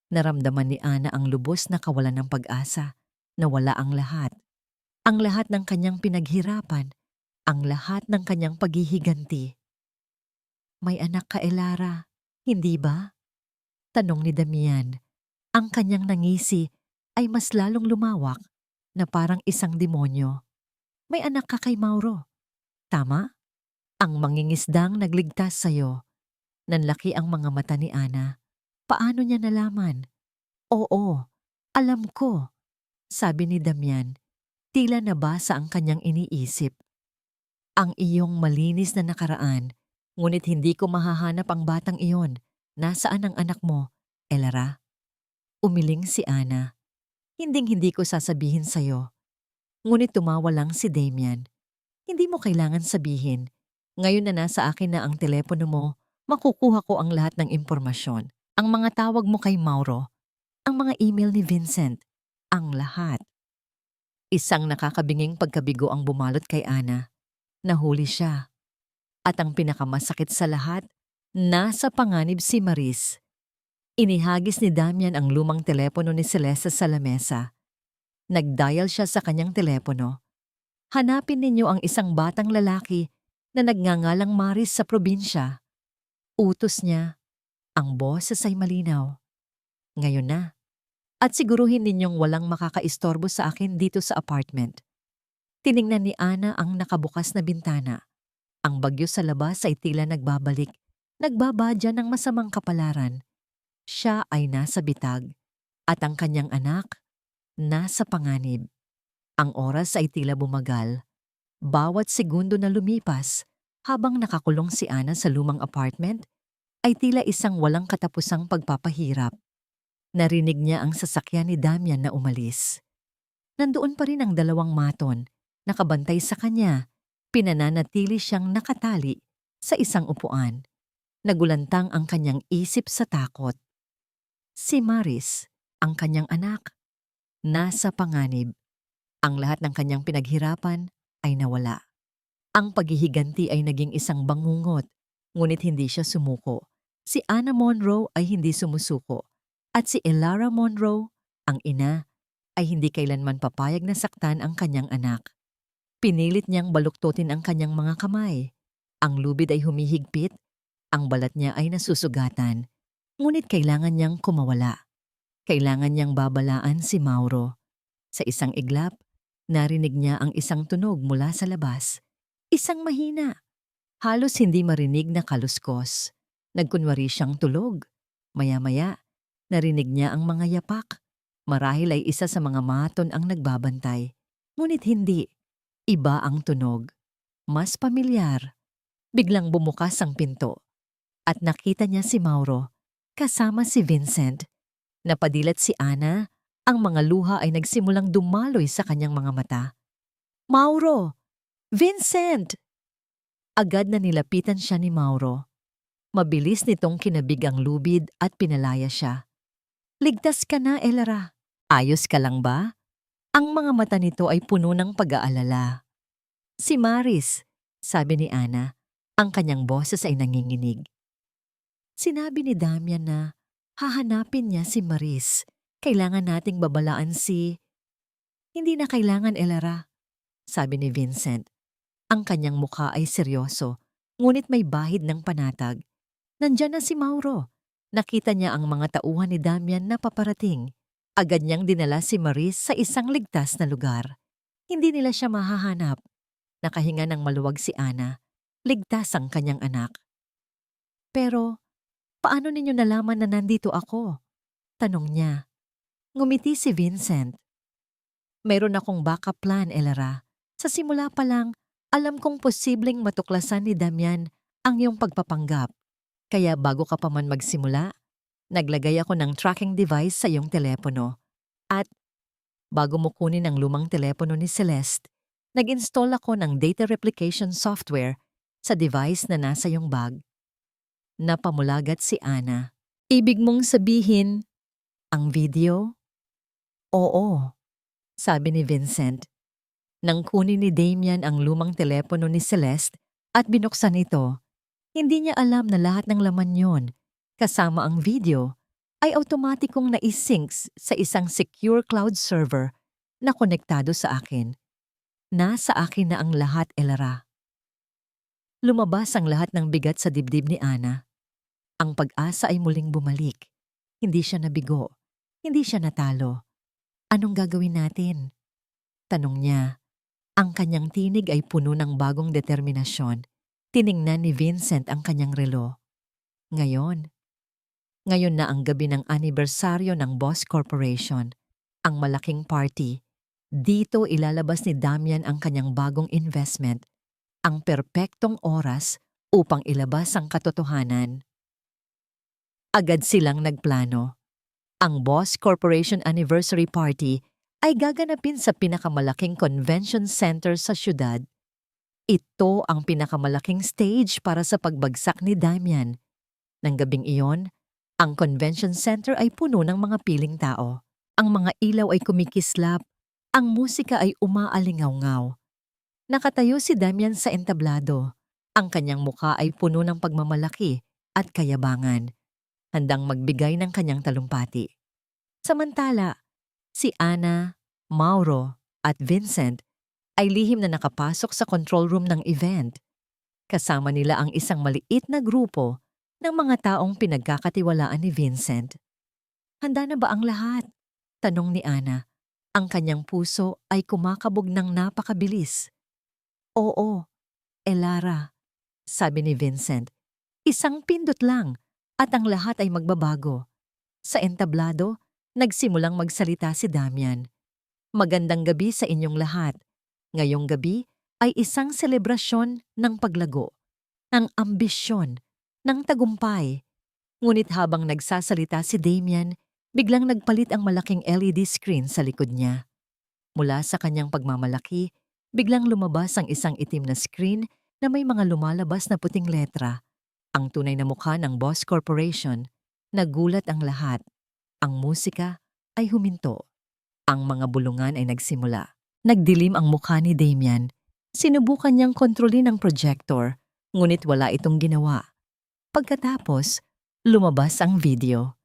Naramdaman ni Ana ang lubos na kawalan ng pag-asa. Nawala ang lahat. Ang lahat ng kanyang pinaghirapan. Ang lahat ng kanyang paghihiganti. "May anak ka, Elara, hindi ba?" tanong ni Damian. Ang kanyang nangisi ay mas lalong lumawak na parang isang demonyo. "May anak ka kay Mauro. Tama? Ang mangingisdang nagligtas sa'yo." Nanlaki ang mga mata ni Ana. Paano niya nalaman? "Oo, alam ko," sabi ni Damian. Tila nabasa ang kanyang iniisip. "Ang iyong malinis na nakaraan, ngunit hindi ko mahahanap ang batang iyon. Nasaan ang anak mo, Elara?" Umiling si Ana. "Hinding-hindi ko sasabihin sa'yo." Ngunit tumawa lang si Damian. "Hindi mo kailangan sabihin. Ngayon na nasa akin na ang telepono mo, makukuha ko ang lahat ng impormasyon. Ang mga tawag mo kay Mauro, ang mga email ni Vincent, ang lahat." Isang nakakabinging pagkabigo ang bumalot kay Ana. Nahuli siya. At ang pinakamasakit sa lahat, nasa panganib si Maris. Inihagis ni Damian ang lumang telepono ni Celeste sa lamesa. Nag-dial siya sa kanyang telepono. "Hanapin ninyo ang isang batang lalaki na nagngangalang Maris sa probinsya." Utos niya. Ang boses ay malinaw. "Ngayon na. At siguruhin ninyong walang makakaistorbo sa akin dito sa apartment." Tiningnan ni Ana ang nakabukas na bintana. Ang bagyo sa labas ay tila nagbabalik, nagbabadya ng masamang kapalaran. Siya ay nasa bitag, at ang kanyang anak, nasa panganib. Ang oras ay tila bumagal. Bawat segundo na lumipas, habang nakakulong si Ana sa lumang apartment, ay tila isang walang katapusang pagpapahirap. Narinig niya ang sasakyan ni Damian na umalis. Nandoon pa rin ang dalawang maton, nakabantay sa kanya, pinananatili siyang nakatali sa isang upuan. Nagulantang ang kanyang isip sa takot. Si Maris, ang kanyang anak, nasa panganib. Ang lahat ng kanyang pinaghirapan ay nawala. Ang paghihiganti ay naging isang bangungot, ngunit hindi siya sumuko. Si Anna Monroe ay hindi sumusuko, at si Elara Monroe, ang ina, ay hindi kailanman papayag na saktan ang kanyang anak. Pinilit niyang baluktutin ang kanyang mga kamay. Ang lubid ay humihigpit, ang balat niya ay nasusugatan, ngunit kailangan niyang kumawala. Kailangan niyang babalaan si Mauro. Sa isang iglap, narinig niya ang isang tunog mula sa labas. Isang mahina, halos hindi marinig na kaluskos. Nagkunwari siyang tulog. Maya-maya, narinig niya ang mga yapak. Marahil ay isa sa mga maton ang nagbabantay. Ngunit hindi. Iba ang tunog. Mas pamilyar. Biglang bumukas ang pinto. At nakita niya si Mauro, kasama si Vincent. Napadilat si Ana, ang mga luha ay nagsimulang dumaloy sa kanyang mga mata. Mauro! Vincent! Agad na nilapitan siya ni Mauro. Mabilis nitong kinabig ang lubid at pinalaya siya. Ligtas ka na, Elara. Ayos ka lang ba? Ang mga mata nito ay puno ng pag-aalala. Si Maris, sabi ni Ana, ang kanyang boses ay nanginginig. Sinabi ni Damian na hahanapin niya si Maris. Kailangan nating babalaan si... Hindi na kailangan, Elara, sabi ni Vincent. Ang kanyang mukha ay seryoso, ngunit may bahid ng panatag. Nandyan na si Mauro. Nakita niya ang mga tauhan ni Damian na paparating. Agad niyang dinala si Maris sa isang ligtas na lugar. Hindi nila siya mahahanap. Nakahinga ng maluwag si Ana. Ligtas ang kanyang anak. Pero, paano ninyo nalaman na nandito ako? Tanong niya. Ngumiti si Vincent. Mayroon akong backup plan, Elara. Sa simula pa lang, alam kong posibleng matuklasan ni Damian ang iyong pagpapanggap. Kaya bago ka pa man magsimula, naglagay ako ng tracking device sa iyong telepono. At bago mo kunin ang lumang telepono ni Celeste, nag-install ako ng data replication software sa device na nasa iyong bag. Napamulagat si Ana. Ibig mong sabihin, ang video? Oo, sabi ni Vincent. Nang kunin ni Damian ang lumang telepono ni Celeste at binuksan ito, hindi niya alam na lahat ng laman yon, kasama ang video, ay automatikong na-syncs sa isang secure cloud server na konektado sa akin. Nasa akin na ang lahat, Elara. Lumabas ang lahat ng bigat sa dibdib ni Ana. Ang pag-asa ay muling bumalik. Hindi siya nabigo. Hindi siya natalo. Anong gagawin natin? Tanong niya. Ang kanyang tinig ay puno ng bagong determinasyon. Tiningnan ni Vincent ang kanyang relo. Ngayon na ang gabi ng anibersaryo ng Boss Corporation, ang malaking party. Dito ilalabas ni Damian ang kanyang bagong investment, ang perpektong oras upang ilabas ang katotohanan. Agad silang nagplano. Ang Boss Corporation Anniversary Party ay gaganapin sa pinakamalaking convention center sa syudad. Ito ang pinakamalaking stage para sa pagbagsak ni Damian. Nang gabing iyon, ang convention center ay puno ng mga piling tao. Ang mga ilaw ay kumikislap, ang musika ay umaalingaw-ngaw. Nakatayo si Damian sa entablado. Ang kanyang mukha ay puno ng pagmamalaki at kayabangan, handang magbigay ng kanyang talumpati. Samantala, si Ana, Mauro at Vincent ay lihim na nakapasok sa control room ng event. Kasama nila ang isang maliit na grupo ng mga taong pinagkakatiwalaan ni Vincent. Handa na ba ang lahat? Tanong ni Ana. Ang kanyang puso ay kumakabog ng napakabilis. Oo, Elara, sabi ni Vincent. Isang pindot lang at ang lahat ay magbabago. Sa entablado, nagsimulang magsalita si Damian. Magandang gabi sa inyong lahat. Ngayong gabi ay isang selebrasyon ng paglago, ng ambisyon, ng tagumpay. Ngunit habang nagsasalita si Damian, biglang nagpalit ang malaking LED screen sa likod niya. Mula sa kanyang pagmamalaki, biglang lumabas ang isang itim na screen na may mga lumalabas na puting letra. Ang tunay na mukha ng Boss Corporation. Nagulat ang lahat. Ang musika ay huminto. Ang mga bulungan ay nagsimula. Nagdilim ang mukha ni Damian. Sinubukan niyang kontrolin ang projector, ngunit wala itong ginawa. Pagkatapos, lumabas ang video.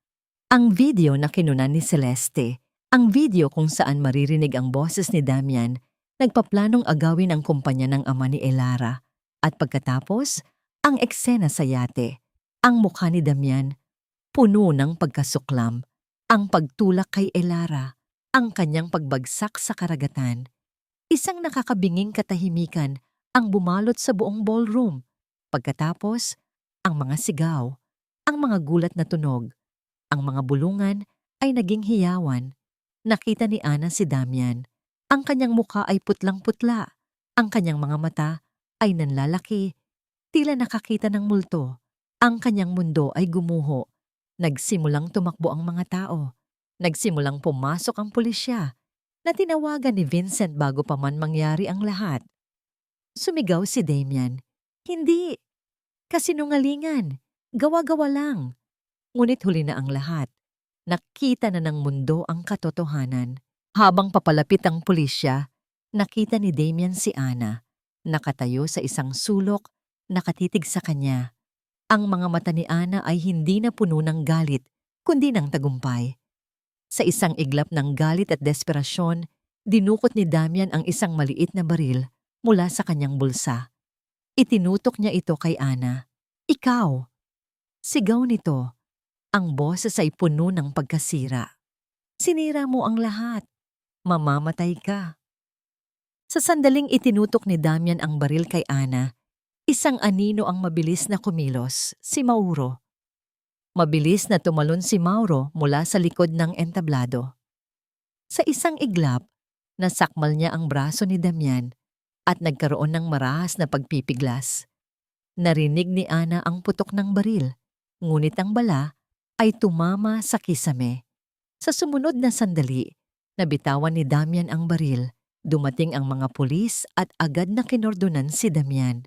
Ang video na kinunan ni Celeste. Ang video kung saan maririnig ang boses ni Damian, nagpaplanong agawin ang kumpanya ng ama ni Elara. At pagkatapos, ang eksena sa yate. Ang mukha ni Damian, puno ng pagkasuklam. Ang pagtulak kay Elara, ang kanyang pagbagsak sa karagatan. Isang nakakabinging katahimikan ang bumalot sa buong ballroom. Pagkatapos, ang mga sigaw, ang mga gulat na tunog, ang mga bulungan ay naging hiyawan. Nakita ni Ana si Damian. Ang kanyang mukha ay putlang-putla. Ang kanyang mga mata ay nanlalaki. Tila nakakita ng multo. Ang kanyang mundo ay gumuho. Nagsimulang tumakbo ang mga tao. Nagsimulang pumasok ang pulisya na tinawagan ni Vincent bago pa man mangyari ang lahat. Sumigaw si Damian. Hindi! Kasinungalingan! Gawa-gawa lang! Ngunit huli na ang lahat. Nakita na ng mundo ang katotohanan. Habang papalapit ang pulisya, nakita ni Damian si Ana. Nakatayo sa isang sulok, nakatitig sa kanya. Ang mga mata ni Ana ay hindi na puno ng galit, kundi ng tagumpay. Sa isang iglap ng galit at desperasyon, dinukot ni Damian ang isang maliit na baril mula sa kanyang bulsa. Itinutok niya ito kay Ana. Ikaw! Sigaw nito. Ang boses ay puno ng pagkasira. Sinira mo ang lahat. Mamamatay ka. Sa sandaling itinutok ni Damian ang baril kay Ana, isang anino ang mabilis na kumilos, si Mauro. Mabilis na tumalon si Mauro mula sa likod ng entablado. Sa isang iglap, nasakmal niya ang braso ni Damian at nagkaroon ng marahas na pagpipiglas. Narinig ni Ana ang putok ng baril, ngunit ang bala ay tumama sa kisame. Sa sumunod na sandali, nabitawan ni Damian ang baril. Dumating ang mga pulis at agad na kinordonan si Damian.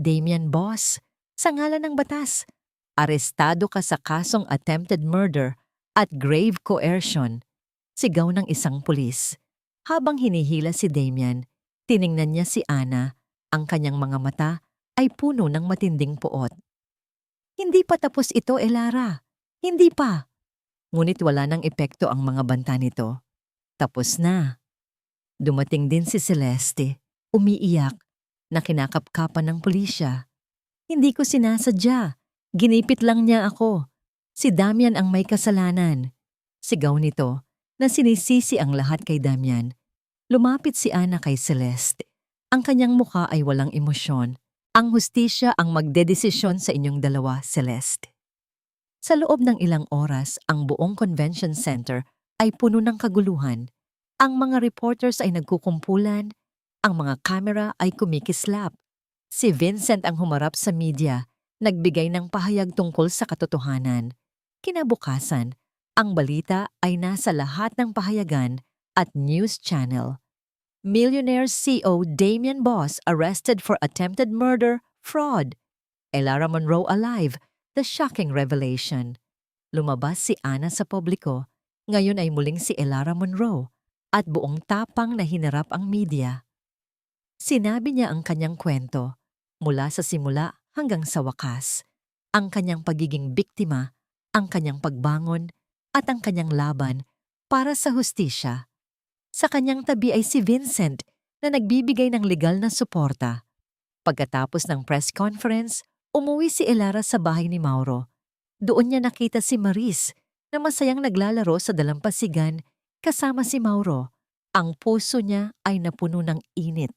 Damian, boss, sa ngalan ng batas, arestado ka sa kasong attempted murder at grave coercion, sigaw ng isang pulis. Habang hinihila si Damian, tiningnan niya si Ana, ang kanyang mga mata ay puno ng matinding puot. Hindi pa tapos ito, Elara. Hindi pa. Ngunit wala nang epekto ang mga banta nito. Tapos na. Dumating din si Celeste, umiiyak, na kinakapkapan ng pulisya. Hindi ko sinasadya. Ginipit lang niya ako. Si Damian ang may kasalanan. Sigaw nito na sinisisi ang lahat kay Damian. Lumapit si Ana kay Celeste. Ang kanyang mukha ay walang emosyon. Ang hustisya ang magdedesisyon sa inyong dalawa, Celeste. Sa loob ng ilang oras, ang buong convention center ay puno ng kaguluhan. Ang mga reporters ay nagkukumpulan, ang mga kamera ay kumikislap. Si Vincent ang humarap sa media, nagbigay ng pahayag tungkol sa katotohanan. Kinabukasan, ang balita ay nasa lahat ng pahayagan at news channel. Millionaire CEO Damian Boss arrested for attempted murder, fraud. Elara Monroe alive, the shocking revelation. Lumabas si Ana sa publiko, ngayon ay muling si Elara Monroe at buong tapang na hinarap ang media. Sinabi niya ang kanyang kwento, mula sa simula hanggang sa wakas, ang kanyang pagiging biktima, ang kanyang pagbangon, at ang kanyang laban para sa hustisya. Sa kanyang tabi ay si Vincent na nagbibigay ng legal na suporta. Pagkatapos ng press conference, umuwi si Elara sa bahay ni Mauro. Doon niya nakita si Maris na masayang naglalaro sa dalampasigan kasama si Mauro. Ang puso niya ay napuno ng init.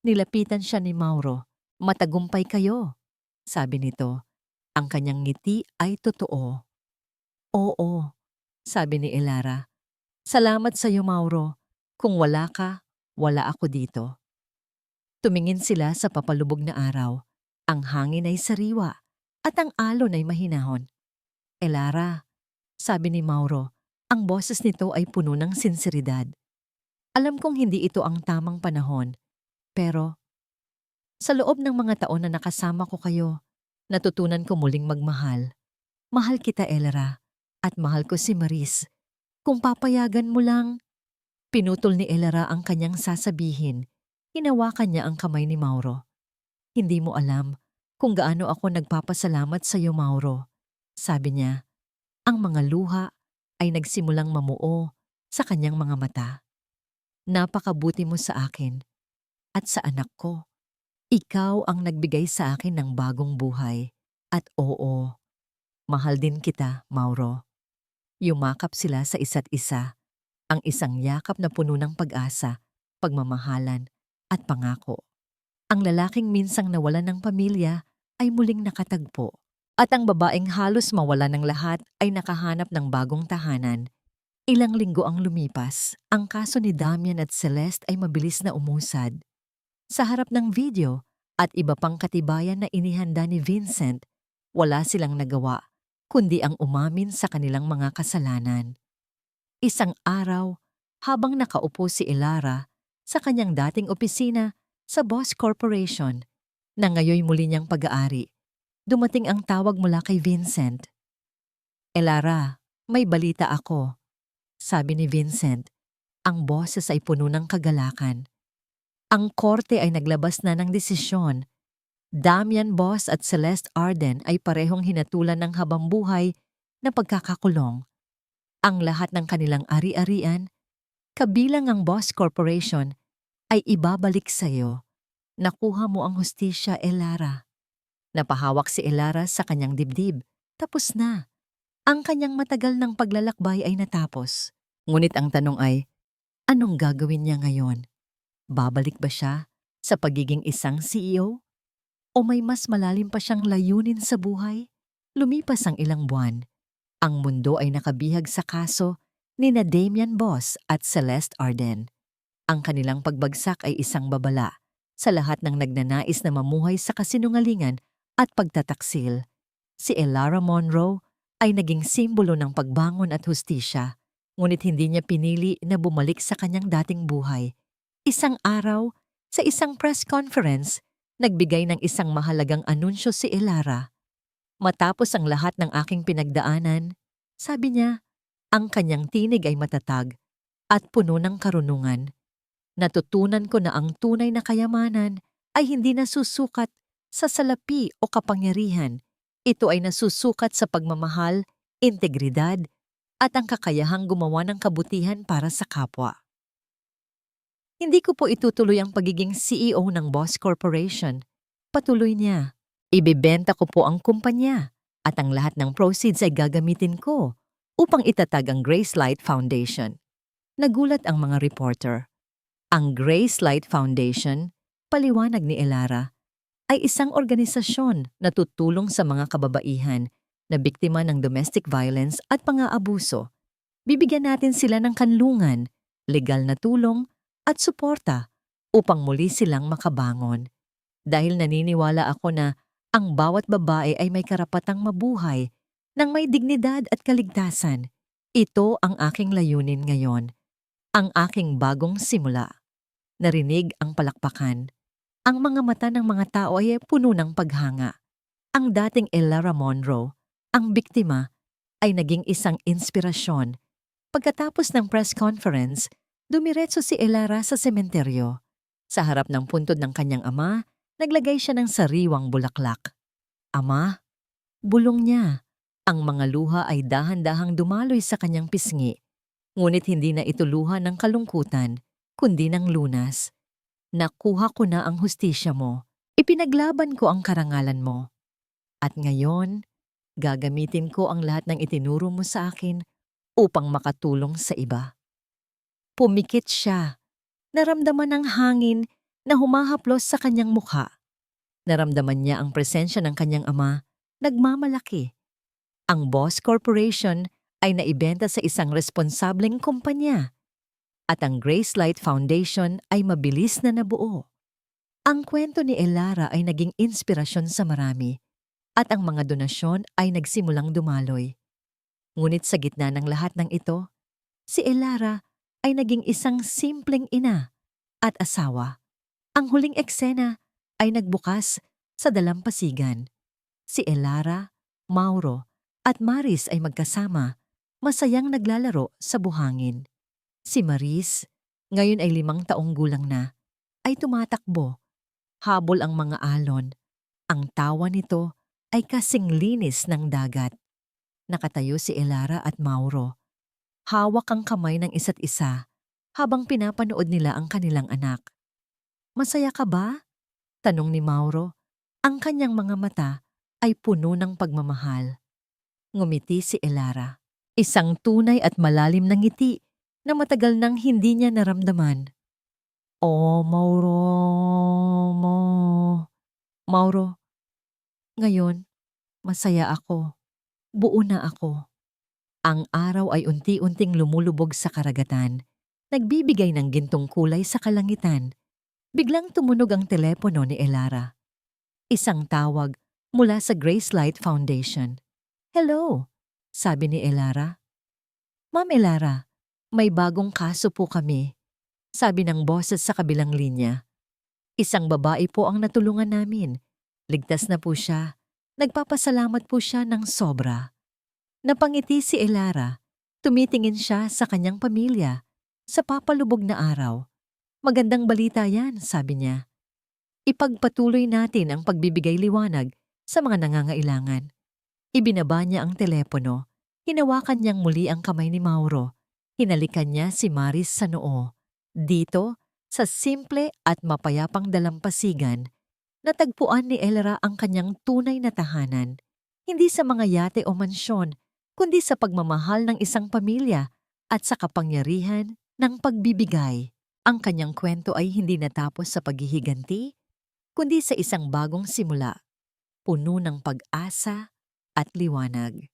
Nilapitan siya ni Mauro. Matagumpay kayo, sabi nito. Ang kanyang ngiti ay totoo. Oo, sabi ni Elara. Salamat sa iyo, Mauro. Kung wala ka, wala ako dito. Tumingin sila sa papalubog na araw. Ang hangin ay sariwa at ang alon ay mahinahon. Elara, sabi ni Mauro, ang boses nito ay puno ng sinseridad. Alam kong hindi ito ang tamang panahon, pero sa loob ng mga taon na nakasama ko kayo, natutunan ko muling magmahal. Mahal kita, Elra, at mahal ko si Maris. Kung papayagan mo lang, pinutol ni Elra ang kanyang sasabihin. Hinawakan niya ang kamay ni Mauro. Hindi mo alam kung gaano ako nagpapasalamat sa iyo, Mauro. Sabi niya, ang mga luha ay nagsimulang mamuo sa kanyang mga mata. Napakabuti mo sa akin at sa anak ko. Ikaw ang nagbigay sa akin ng bagong buhay. At oo, mahal din kita, Mauro. Yumakap sila sa isa't isa, ang isang yakap na puno ng pag-asa, pagmamahalan, at pangako. Ang lalaking minsang nawalan ng pamilya ay muling nakatagpo. At ang babaeng halos mawala ng lahat ay nakahanap ng bagong tahanan. Ilang linggo ang lumipas, ang kaso ni Damian at Celeste ay mabilis na umusad. Sa harap ng video at iba pang katibayan na inihanda ni Vincent, wala silang nagawa, kundi ang umamin sa kanilang mga kasalanan. Isang araw, habang nakaupo si Elara sa kanyang dating opisina sa Boss Corporation, na ngayoy muli niyang pag-aari, dumating ang tawag mula kay Vincent. Elara, may balita ako, sabi ni Vincent. Ang boses ay puno ng kagalakan. Ang korte ay naglabas na ng desisyon. Damian Boss at Celeste Arden ay parehong hinatulan ng habambuhay na pagkakakulong. Ang lahat ng kanilang ari-arian, kabilang ang Boss Corporation, ay ibabalik sa iyo. Nakuha mo ang hustisya, Elara. Napahawak si Elara sa kanyang dibdib. Tapos na. Ang kanyang matagal ng paglalakbay ay natapos. Ngunit ang tanong ay, anong gagawin niya ngayon? Babalik ba siya sa pagiging isang CEO? O may mas malalim pa siyang layunin sa buhay? Lumipas ang ilang buwan. Ang mundo ay nakabihag sa kaso ni na Damian Boss at Celeste Arden. Ang kanilang pagbagsak ay isang babala sa lahat ng nagnanais na mamuhay sa kasinungalingan at pagtataksil. Si Elara Monroe ay naging simbolo ng pagbangon at hustisya, ngunit hindi niya pinili na bumalik sa kanyang dating buhay. Isang araw, sa isang press conference, nagbigay ng isang mahalagang anunsyo si Elara. Matapos ang lahat ng aking pinagdaanan, sabi niya, ang kanyang tinig ay matatag at puno ng karunungan. Natutunan ko na ang tunay na kayamanan ay hindi nasusukat sa salapi o kapangyarihan. Ito ay nasusukat sa pagmamahal, integridad, at ang kakayahang gumawa ng kabutihan para sa kapwa. Hindi ko po itutuloy ang pagiging CEO ng Boss Corporation. Patuloy niya. Ibebenta ko po ang kumpanya at ang lahat ng proceeds ay gagamitin ko upang itatag ang Grace Light Foundation. Nagulat ang mga reporter. Ang Grace Light Foundation, paliwanag ni Elara, ay isang organisasyon na tutulong sa mga kababaihan na biktima ng domestic violence at pang-aabuso. Bibigyan natin sila ng kanlungan, legal na tulong at suporta upang muli silang makabangon. Dahil naniniwala ako na ang bawat babae ay may karapatang mabuhay ng may dignidad at kaligtasan. Ito ang aking layunin ngayon, ang aking bagong simula. Narinig ang palakpakan. Ang mga mata ng mga tao ay puno ng paghanga. Ang dating Elara Monroe, ang biktima, ay naging isang inspirasyon. Pagkatapos ng press conference, dumiretso si Elara sa sementeryo. Sa harap ng puntod ng kanyang ama, naglagay siya ng sariwang bulaklak. Ama, bulong niya. Ang mga luha ay dahan-dahang dumaloy sa kanyang pisngi. Ngunit hindi na ito luha ng kalungkutan, kundi ng lunas. Nakuha ko na ang hustisya mo. Ipinaglaban ko ang karangalan mo. At ngayon, gagamitin ko ang lahat ng itinuro mo sa akin upang makatulong sa iba. Pumikit siya. Naramdaman ng hangin na humahaplos sa kanyang mukha. Naramdaman niya ang presensya ng kanyang ama, nagmamalaki. Ang Boss Corporation ay naibenta sa isang responsableng kumpanya at ang Grace Light Foundation ay mabilis na nabuo. Ang kwento ni Elara ay naging inspirasyon sa marami at ang mga donasyon ay nagsimulang dumaloy. Ngunit sa gitna ng lahat ng ito, si Elara ay naging isang simpleng ina at asawa. Ang huling eksena ay nagbukas sa dalampasigan. Si Elara, Mauro at Maris ay magkasama, masayang naglalaro sa buhangin. Si Maris, ngayon ay 5 taong gulang na, ay tumatakbo. Habol ang mga alon. Ang tawa nito ay kasing linis ng dagat. Nakatayo si Elara at Mauro. Hawak ang kamay ng isa't isa habang pinapanood nila ang kanilang anak. Masaya ka ba? Tanong ni Mauro. Ang kanyang mga mata ay puno ng pagmamahal. Ngumiti si Elara. Isang tunay at malalim na ngiti na matagal nang hindi niya naramdaman. Oh, Mauro, mo. Mauro, ngayon, masaya ako. Buo na ako. Ang araw ay unti-unting lumulubog sa karagatan, nagbibigay ng gintong kulay sa kalangitan. Biglang tumunog ang telepono ni Elara. Isang tawag mula sa Grace Light Foundation. Hello, sabi ni Elara. Ma'am Elara, may bagong kaso po kami, sabi ng boses sa kabilang linya. Isang babae po ang natulungan namin. Ligtas na po siya. Nagpapasalamat po siya ng sobra. Napangiti si Elara. Tumitingin siya sa kanyang pamilya sa papalubog na araw. Magandang balita yan, sabi niya. Ipagpatuloy natin ang pagbibigay liwanag sa mga nangangailangan. Ibinaba niya ang telepono. Hinawakan niyang muli ang kamay ni Mauro. Hinalikan niya si Maris sa noo. Dito, sa simple at mapayapang dalampasigan, natagpuan ni Elara ang kanyang tunay na tahanan. Hindi sa mga yate o mansyon, kundi sa pagmamahal ng isang pamilya at sa kapangyarihan ng pagbibigay. Ang kanyang kwento ay hindi natapos sa paghihiganti, kundi sa isang bagong simula, puno ng pag-asa at liwanag.